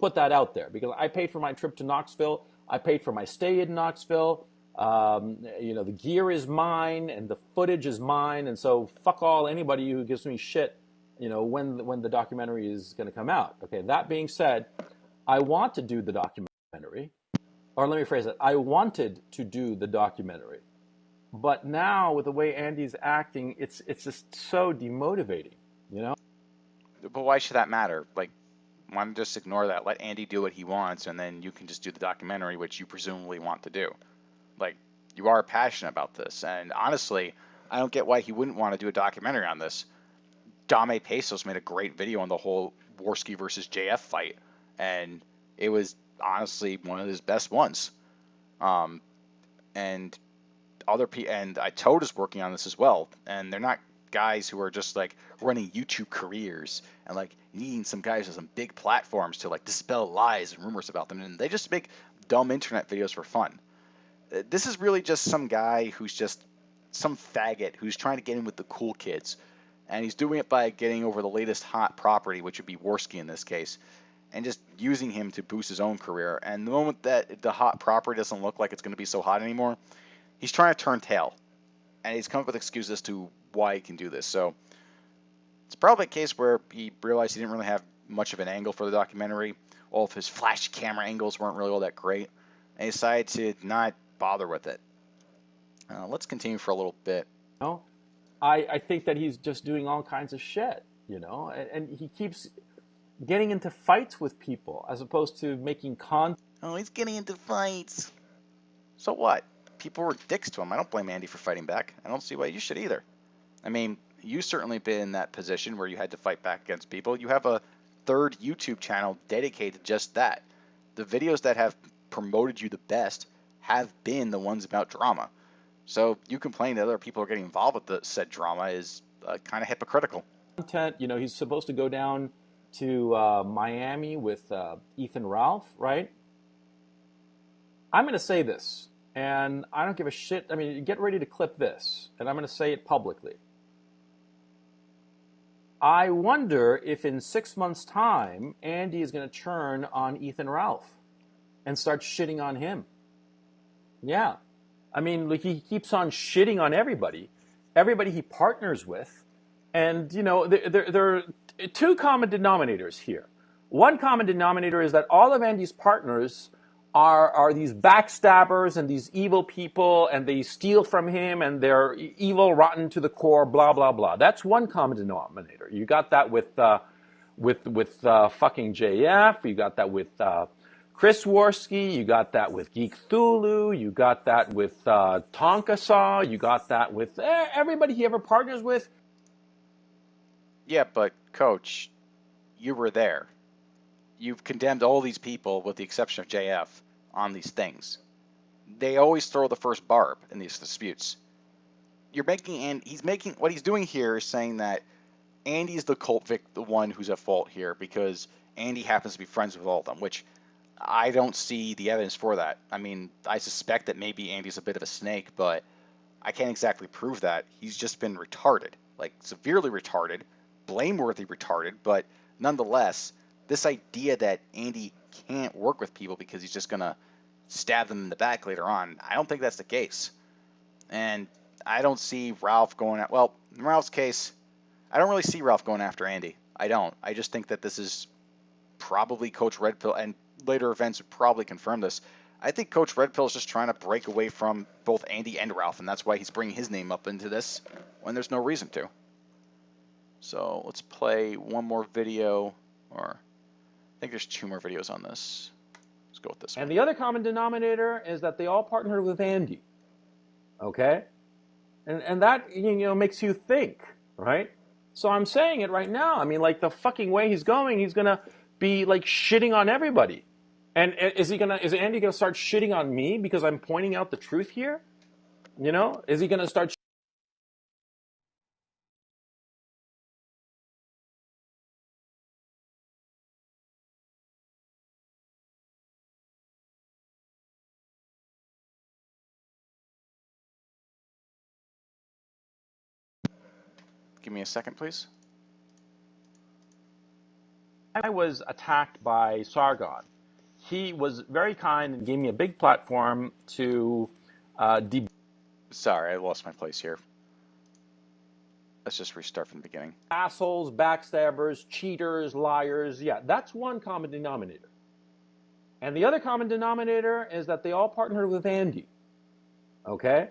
put that out there because I paid for my trip to Knoxville. I paid for my stay in Knoxville. You know, the gear is mine and the footage is mine. And so fuck all anybody who gives me shit, you know, when the documentary is going to come out. Okay, that being said, I want to do the documentary. Or let me phrase it. I wanted to do the documentary. But now, with the way Andy's acting, it's just so demotivating, you know? But why should that matter? Like, why not just ignore that? Let Andy do what he wants, and then you can just do the documentary, which you presumably want to do. Like, you are passionate about this. And honestly, I don't get why he wouldn't want to do a documentary on this. Dame Pesos made a great video on the whole Warski versus JF fight, and it was honestly one of his best ones. And Toad is working on this as well, and they're not guys who are just like running YouTube careers and like needing some guys with some big platforms to like dispel lies and rumors about them, and they just make dumb internet videos for fun. This is really just some guy who's just some faggot who's trying to get in with the cool kids, and he's doing it by getting over the latest hot property, which would be Warski in this case, and just using him to boost his own career. And the moment that the hot property doesn't look like it's going to be so hot anymore, he's trying to turn tail, and he's come up with excuses as to why he can do this. So it's probably a case where he realized he didn't really have much of an angle for the documentary. All of his flash camera angles weren't really all that great, and he decided to not bother with it. Let's continue for a little bit. You know? I think that he's just doing all kinds of shit, you know, and he keeps getting into fights with people as opposed to making content. Oh, he's getting into fights. So what? People were dicks to him. I don't blame Andy for fighting back. I don't see why you should either. I mean, you certainly been in that position where you had to fight back against people. You have a third YouTube channel dedicated to just that. The videos that have promoted you the best have been the ones about drama. So you complain that other people are getting involved with the said drama is kind of hypocritical. Content, you know, he's supposed to go down to Miami with Ethan Ralph, right? I'm going to say this, and I don't give a shit. I mean, get ready to clip this, and I'm going to say it publicly. I wonder if in 6 months' time, Andy is going to turn on Ethan Ralph and start shitting on him. Yeah. I mean, like, he keeps on shitting on everybody he partners with. And, you know, there are two common denominators here. One common denominator is that all of Andy's partners are these backstabbers and these evil people, and they steal from him, and they're evil, rotten to the core, blah, blah, blah. That's one common denominator. You got that with fucking JF. You got that with Chris Warski. You got that with Geek Thulu. You got that with Tonka Saw. You got that with everybody he ever partners with. Yeah, but Coach, you were there. You've condemned all these people, with the exception of JF, on these things. They always throw the first barb in these disputes. What he's doing here is saying that Andy's the the one who's at fault here because Andy happens to be friends with all of them, which I don't see the evidence for that. I mean, I suspect that maybe Andy's a bit of a snake, but I can't exactly prove that. He's just been retarded, like severely retarded, blameworthy retarded, but nonetheless, this idea that Andy can't work with people because he's just going to stab them in the back later on, I don't think that's the case. And I don't see Ralph going at, well, in Ralph's case, I don't really see Ralph going after Andy. I don't. I just think that this is probably Coach Red Pill, and later events would probably confirm this. I think Coach Red Pill is just trying to break away from both Andy and Ralph, and that's why he's bringing his name up into this when there's no reason to. So let's play one more video, or I think there's 2 more videos on this. Let's go with this one. And the other common denominator is that they all partnered with Andy. Okay? And that, makes you think, right? So I'm saying it right now. I mean, like, the fucking way he's going to be, like, shitting on everybody. And is Andy gonna start shitting on me because I'm pointing out the truth here? Is he gonna start Give me a second, please. I was attacked by Sargon. He was very kind and gave me a big platform to Sorry, I lost my place here. Let's just restart from the beginning. assholes, backstabbers, cheaters, liars. Yeah, that's one common denominator. And the other common denominator is that they all partnered with Andy. Okay?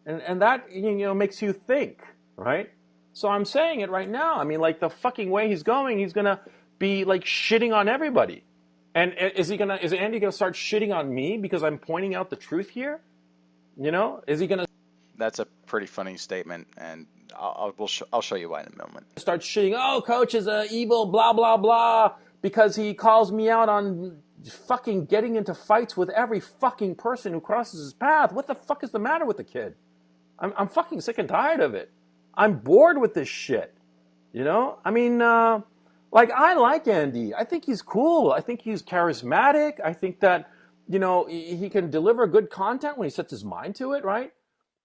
And that, makes you think, right? So I'm saying it right now. I mean, like, the fucking way he's going to be, like, shitting on everybody. And is Andy gonna start shitting on me because I'm pointing out the truth here? Is he gonna? That's a pretty funny statement, and I'll show you why in a moment. Start shitting. Oh, coach is evil, blah blah blah, because he calls me out on fucking getting into fights with every fucking person who crosses his path. What the fuck is the matter with the kid? I'm fucking sick and tired of it. I'm bored with this shit. I mean, like, I like Andy. I think he's cool. I think he's charismatic. I think that, he can deliver good content when he sets his mind to it, right?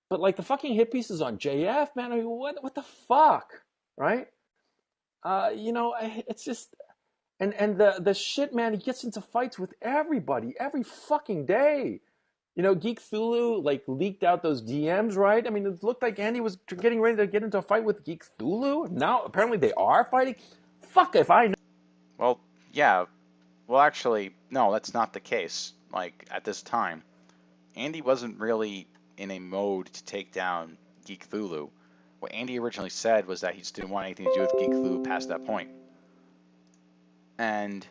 But, like, the fucking hit pieces on JF, man, I mean, what the fuck, right? It's just, and the shit, man, he gets into fights with everybody every fucking day. Geek Thulu, like, leaked out those DMs, right? I mean, it looked like Andy was getting ready to get into a fight with Geek Thulu. Now, apparently they are fighting. Fuck if I know. Well, yeah. Well, actually, no, that's not the case. Like, at this time, Andy wasn't really in a mode to take down Geek Thulu. What Andy originally said was that he just didn't want anything to do with Geek Thulu past that point. And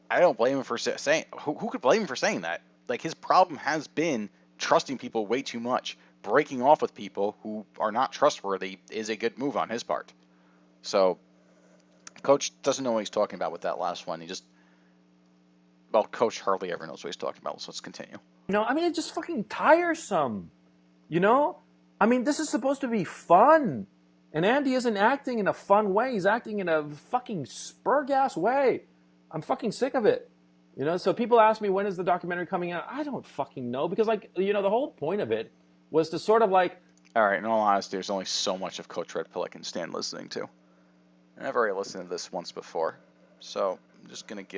I don't blame him for saying... Who could blame him for saying that? Like, his problem has been trusting people way too much. Breaking off with people who are not trustworthy is a good move on his part. So, Coach doesn't know what he's talking about with that last one. Well, Coach hardly ever knows what he's talking about, so let's continue. I mean, it's just fucking tiresome. I mean, this is supposed to be fun. And Andy isn't acting in a fun way. He's acting in a fucking spur-gas way. I'm fucking sick of it. So people ask me, when is the documentary coming out? I don't fucking know, because, like, the whole point of it was to sort of, like... All right, in all honesty, there's only so much of Coach Red Pill I can stand listening to. And I've already listened to this once before. So I'm just going to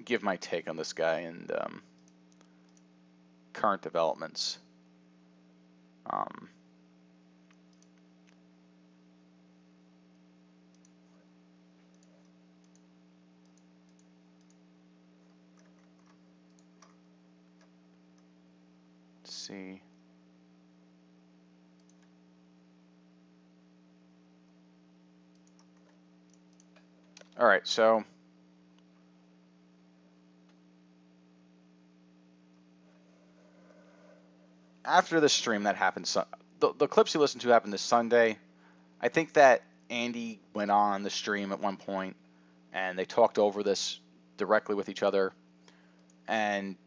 give my take on this guy and current developments. Let's see. All right, so after the stream that happened, the clips you listened to happened this Sunday. I think that Andy went on the stream at one point, and they talked over this directly with each other, and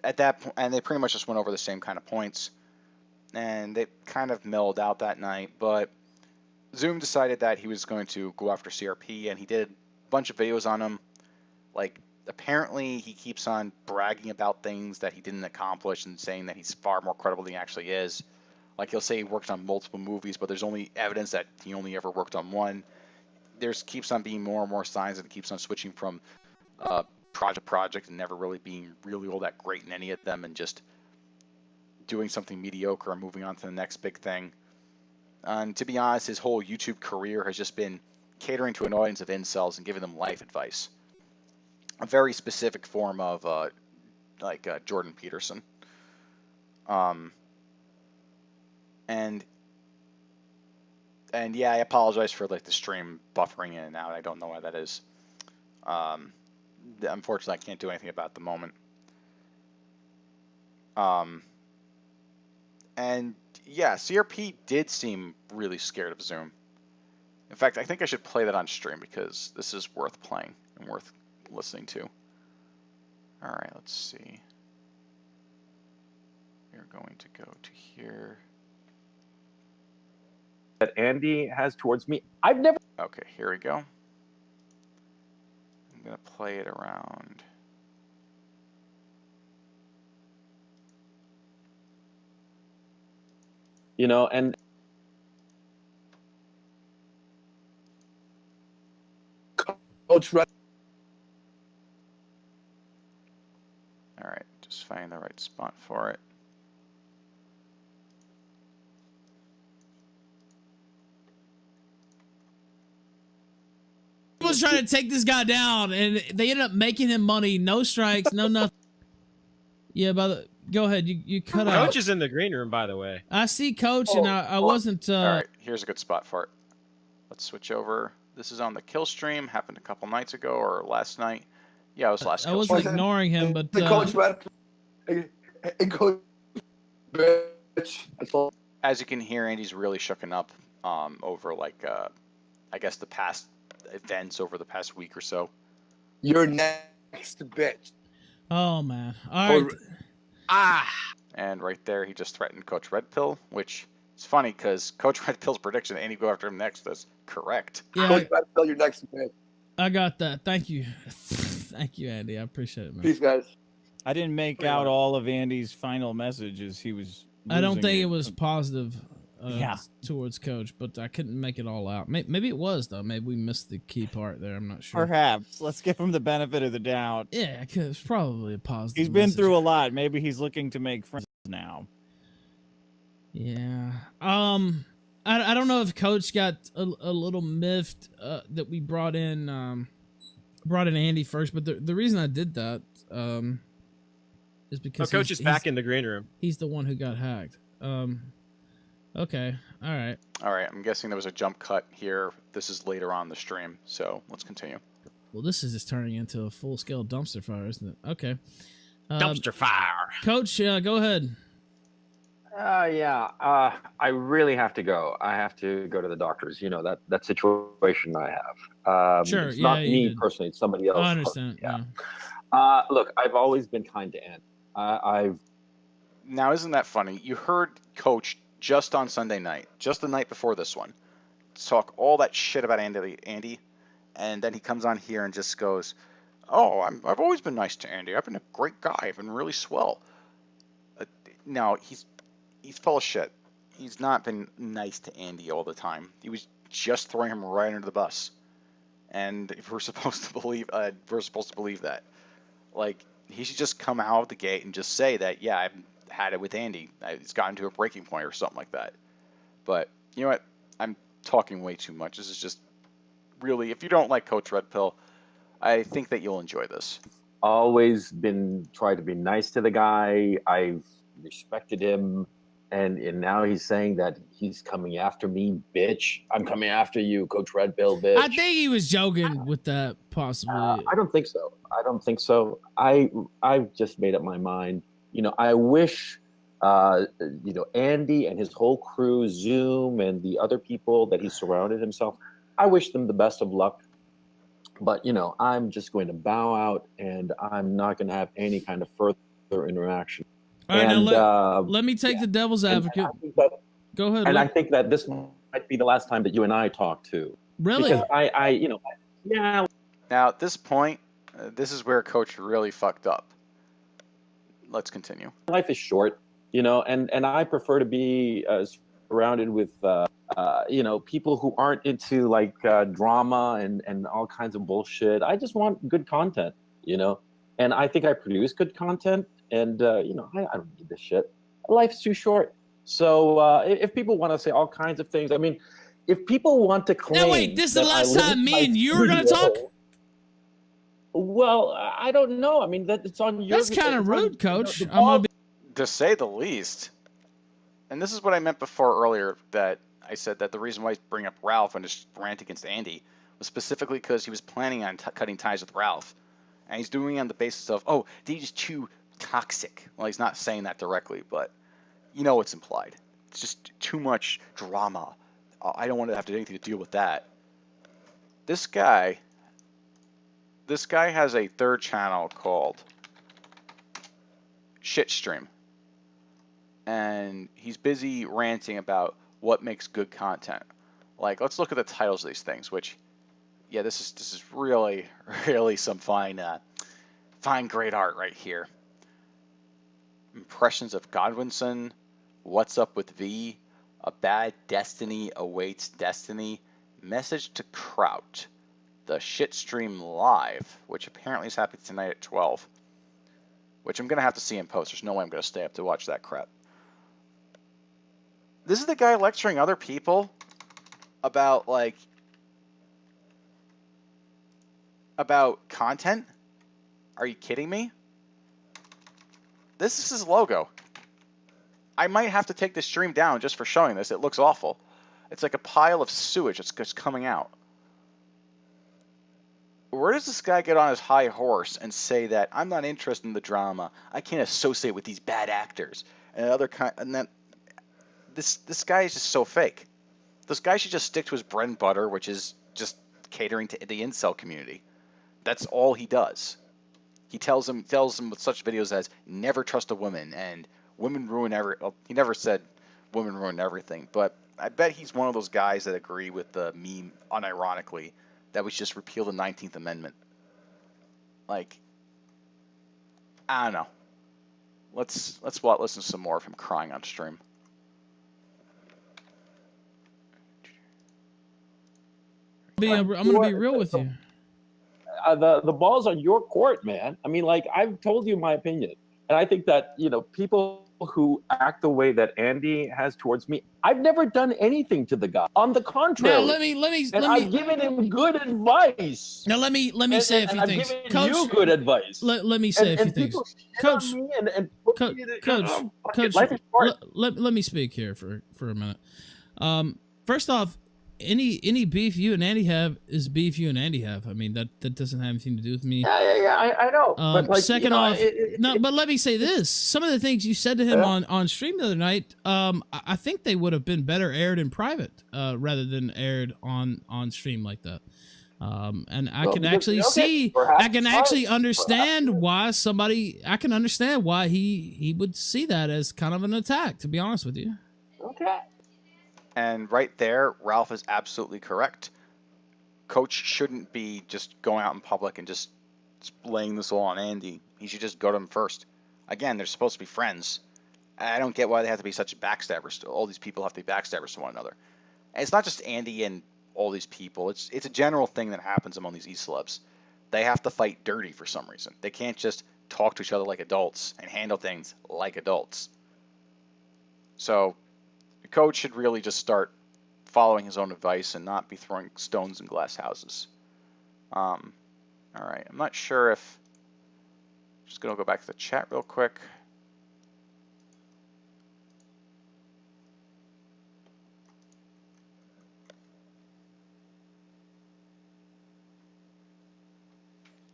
at that point, and they pretty much just went over the same kind of points, and they kind of mellowed out that night. But Zoom decided that he was going to go after CRP, and he did a bunch of videos on him, like apparently he keeps on bragging about things that he didn't accomplish and saying that he's far more credible than he actually is. Like he'll say he worked on multiple movies, but there's only evidence that he only ever worked on one. There's keeps on being more and more signs that it keeps on switching from project to project and never really being really all that great in any of them, and just doing something mediocre and moving on to the next big thing. And to be honest, his whole YouTube career has just been catering to an audience of incels and giving them life advice. A very specific form of Jordan Peterson. And yeah, I apologize for like the stream buffering in and out. I don't know why that is. Unfortunately, I can't do anything about it at the moment. And yeah, CRP did seem really scared of Zoom. In fact, I think I should play that on stream because this is worth playing and worth listening to. All right, let's see. We're going to go to here. That Andy has towards me. I've never. Okay, here we go. I'm gonna play it around. You know, and Coach Red. All right, just find the right spot for it. Was trying to take this guy down, and they ended up making him money. No strikes, no nothing. Yeah, go ahead. You cut out. Coach is in the green room, by the way. I see Coach, and I wasn't. All right, here's a good spot for it. Let's switch over. This is on the kill stream. Happened a couple nights ago or last night. Yeah, it was last. I wasn't ignoring him, but Coach Red. Coach Bitch. As you can hear, Andy's really shooken up over I guess the past events over the past week or so. You're next, bitch. Oh man! All right. And right there, he just threatened Coach Red Pill, which is funny because Coach Red Pill's prediction, Andy go after him next, is correct. Yeah, Coach Red Pill, you're next, bitch. I got that. Thank you, thank you, Andy. I appreciate it, man. Peace, guys. I didn't make out all of Andy's final messages. He was. I don't think it was positive Yeah. towards Coach, but I couldn't make it all out. Maybe it was though. Maybe we missed the key part there. I'm not sure. Perhaps. Let's give him the benefit of the doubt. Yeah, cause it's probably a positive. He's been message. through a lot. Maybe he's looking to make friends now. Yeah. I don't know if Coach got a little miffed that we brought in Andy first, but the reason I did that is because Coach is back in the green room. He's the one who got hacked. Okay. All right. All right. I'm guessing there was a jump cut here. This is later on in the stream, so let's continue. Well, this is just turning into a full-scale dumpster fire, isn't it? Okay. Dumpster fire. Coach, go ahead. Yeah. I really have to go. I have to go to the doctors. You know, that situation I have. Sure. It's Yeah, not you me did. personally. It's somebody else. I understand. Yeah. Look, I've always been kind to Andy. Now, isn't that funny? You heard Coach just on Sunday night, just the night before this one, talk all that shit about Andy, and then he comes on here and just goes, "Oh, I've always been nice to Andy. I've been a great guy. I've been really swell." No, he's full of shit. He's not been nice to Andy all the time. He was just throwing him right under the bus, and if we're supposed to believe, that, like, he should just come out of the gate and just say that, yeah, I've had it with Andy. It's gotten to a breaking point or something like that. But you know what? I'm talking way too much. This is just really, if you don't like Coach Red Pill, I think that you'll enjoy this. Always been tried to be nice to the guy. I've respected him, and now he's saying that he's coming after me, bitch. I'm coming after you, Coach Red Pill, bitch. I think he was joking with that, possibly. I don't think so. I've just made up my mind. You know, I wish, Andy and his whole crew, Zoom, and the other people that he surrounded himself, I wish them the best of luck. But, I'm just going to bow out, and I'm not going to have any kind of further interaction. All right, now let me take the devil's advocate. Go ahead. And I think that this might be the last time that you and I talk too. Really? Because yeah. Now, at this point, This is where Coach really fucked up. Let's continue. Life is short, and I prefer to be surrounded with people who aren't into like drama and all kinds of bullshit. I just want good content, and I think I produce good content, and I don't need this shit. Life's too short. So if people want to say all kinds of things, I mean, if people want to claim, now wait, this is the last time me and you are gonna talk. Well, I don't know. I mean, it's on your. That's kind of rude, Coach. I'm ball, gonna be to say the least. And this is what I meant before earlier, that I said that the reason why he's bringing up Ralph and his rant against Andy was specifically because he was planning on cutting ties with Ralph. And he's doing it on the basis of, oh, he's too toxic. Well, he's not saying that directly, but you know what's implied. It's just too much drama. I don't want to have to do anything to deal with that. This guy has a third channel called Shitstream. And he's busy ranting about what makes good content. Like, let's look at the titles of these things, which, yeah, this is really, really some fine great art right here. Impressions of Godwinson, What's Up with V, A Bad Destiny Awaits Destiny, Message to Kraut, The Shitstream Live, which apparently is happening tonight at 12, which I'm going to have to see in post. There's no way I'm going to stay up to watch that crap. This is the guy lecturing other people about, like, about content? Are you kidding me? This is his logo. I might have to take this stream down just for showing this. It looks awful. It's like a pile of sewage that's just coming out. Where does this guy get on his high horse and say that I'm not interested in the drama, I can't associate with these bad actors, and then this guy is just so fake. This guy should just stick to his bread and butter, which is just catering to the incel community. That's all he does. He tells them with such videos as never trust a woman and women ruin every. Well, he never said women ruin everything, but I bet he's one of those guys that agree with the meme unironically that we should just repeal the 19th Amendment. Like, I don't know. Let's listen to some more of him crying on stream. I'm gonna be real with you. The ball's on your court, man. I mean, like, I've told you my opinion, and I think that people who act the way that Andy has towards me, I've never done anything to the guy. On the contrary, Now let me I've given him good advice. Now let me say a few I've things. given Coach, you good advice. Let me say a few things. Coach, Coach, let me speak here for a minute. First off, any beef you and Andy have is beef you and Andy have. I mean, that doesn't have anything to do with me. Yeah, I know. But like, second off, but let me say this: some of the things you said to him on stream the other night, I think they would have been better aired in private rather than aired on stream like that. And I can actually see, I can actually understand why I can understand why he would see that as kind of an attack, to be honest with you. Okay. And right there, Ralph is absolutely correct. Coach shouldn't be just going out in public and just laying this all on Andy. He should just go to him first. Again, they're supposed to be friends. I don't get why they have to be such backstabbers. All these people have to be backstabbers to one another. And it's not just Andy and all these people. It's a general thing that happens among these e-celebs. They have to fight dirty for some reason. They can't just talk to each other like adults and handle things like adults. So the coach should really just start following his own advice and not be throwing stones in glass houses. All right, I'm not sure if... Just going to go back to the chat real quick.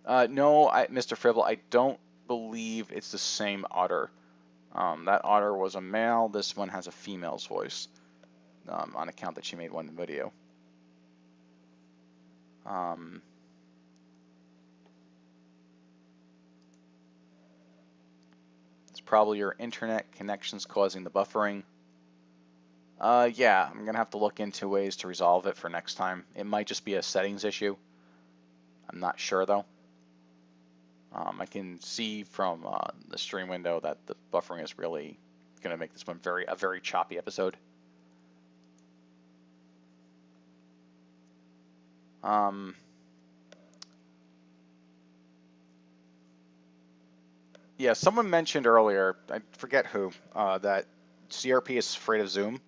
No, Mr. Fribble, I don't believe it's the same otter. That otter was a male. This one has a female's voice on account that she made one video. It's probably your internet connections causing the buffering. Yeah, I'm going to have to look into ways to resolve it for next time. It might just be a settings issue. I'm not sure, though. I can see from the stream window that the buffering is really going to make this one a very choppy episode. Yeah, someone mentioned earlier, I forget who, that CRP is afraid of Zoom.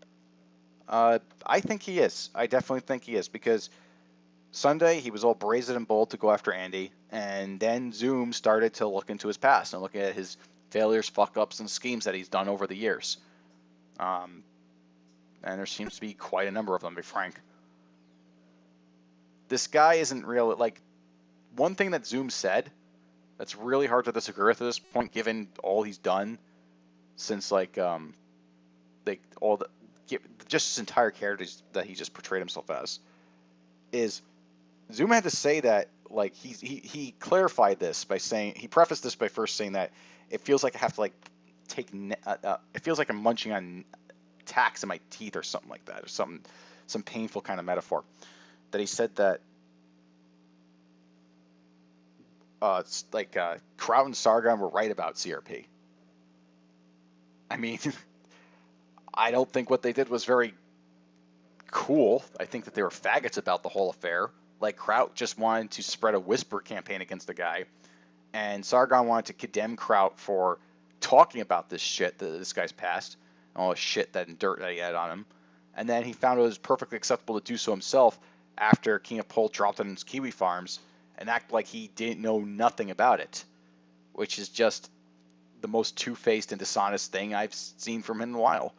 I think he is. I definitely think he is, because Sunday he was all brazen and bold to go after Andy, and then Zoom started to look into his past and look at his failures, fuck-ups, and schemes that he's done over the years. And there seems to be quite a number of them, to be frank. This guy isn't real. Like, one thing that Zoom said that's really hard to disagree with at this point, given all he's done since, like all the just his entire character that he just portrayed himself as, is Zoom had to say that, like, he clarified this by saying, he prefaced this by first saying that it feels like I have to, like, it feels like I'm munching on tacks in my teeth or something like that, or some painful kind of metaphor. That he said that it's like Kraut and Sargon were right about CRP. I mean, I don't think what they did was very cool. I think that they were faggots about the whole affair. Like, Kraut just wanted to spread a whisper campaign against the guy, and Sargon wanted to condemn Kraut for talking about this shit, this guy's past, all the shit and dirt that he had on him. And then he found it was perfectly acceptable to do so himself after King of Pole dropped on his kiwi farms and act like he didn't know nothing about it, which is just the most two-faced and dishonest thing I've seen from him in a while.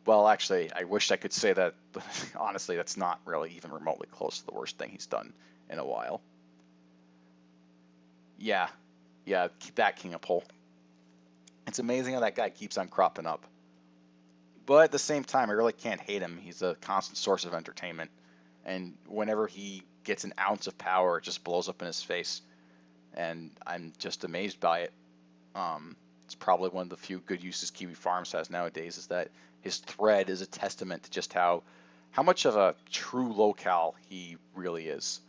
Well, actually, I wish I could say that. Honestly, that's not really even remotely close to the worst thing he's done in a while. Yeah, that King of Pole. It's amazing how that guy keeps on cropping up. But at the same time, I really can't hate him. He's a constant source of entertainment. And whenever he gets an ounce of power, it just blows up in his face. And I'm just amazed by it. It's probably one of the few good uses Kiwi Farms has nowadays, is that his thread is a testament to just how much of a true locale he really is.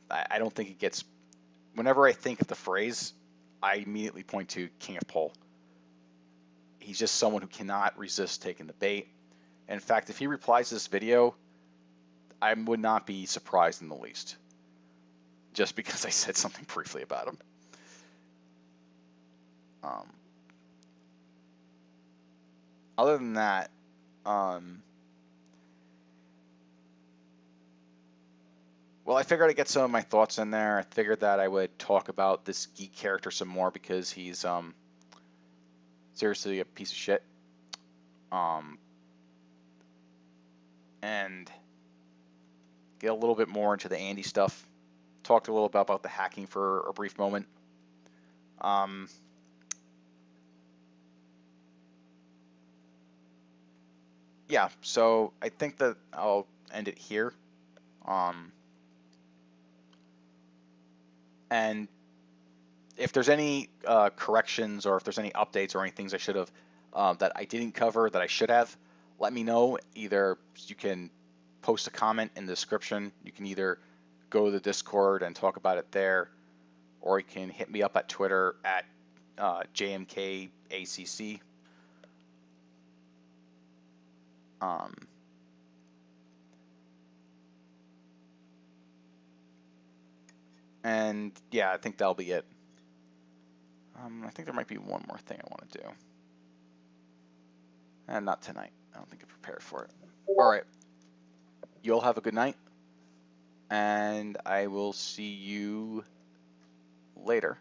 I don't think it gets... Whenever I think of the phrase, I immediately point to King of Pole. He's just someone who cannot resist taking the bait. In fact, if he replies to this video, I would not be surprised in the least, just because I said something briefly about him. Other than that, well, I figured I'd get some of my thoughts in there. I figured that I would talk about this geek character some more, because he's seriously a piece of shit. And get a little bit more into the Andy stuff. Talked a little bit about the hacking for a brief moment. Yeah, so I think that I'll end it here. And if there's any corrections, or if there's any updates or any things I should have that I didn't cover that I should have, let me know. Either you can post a comment in the description. You can either go to the Discord and talk about it there, or you can hit me up at Twitter at JMKACC. And yeah, I think that'll be it. I think there might be one more thing I want to do. And not tonight. I don't think I'm prepared for it. All right. You'll have a good night. And I will see you later.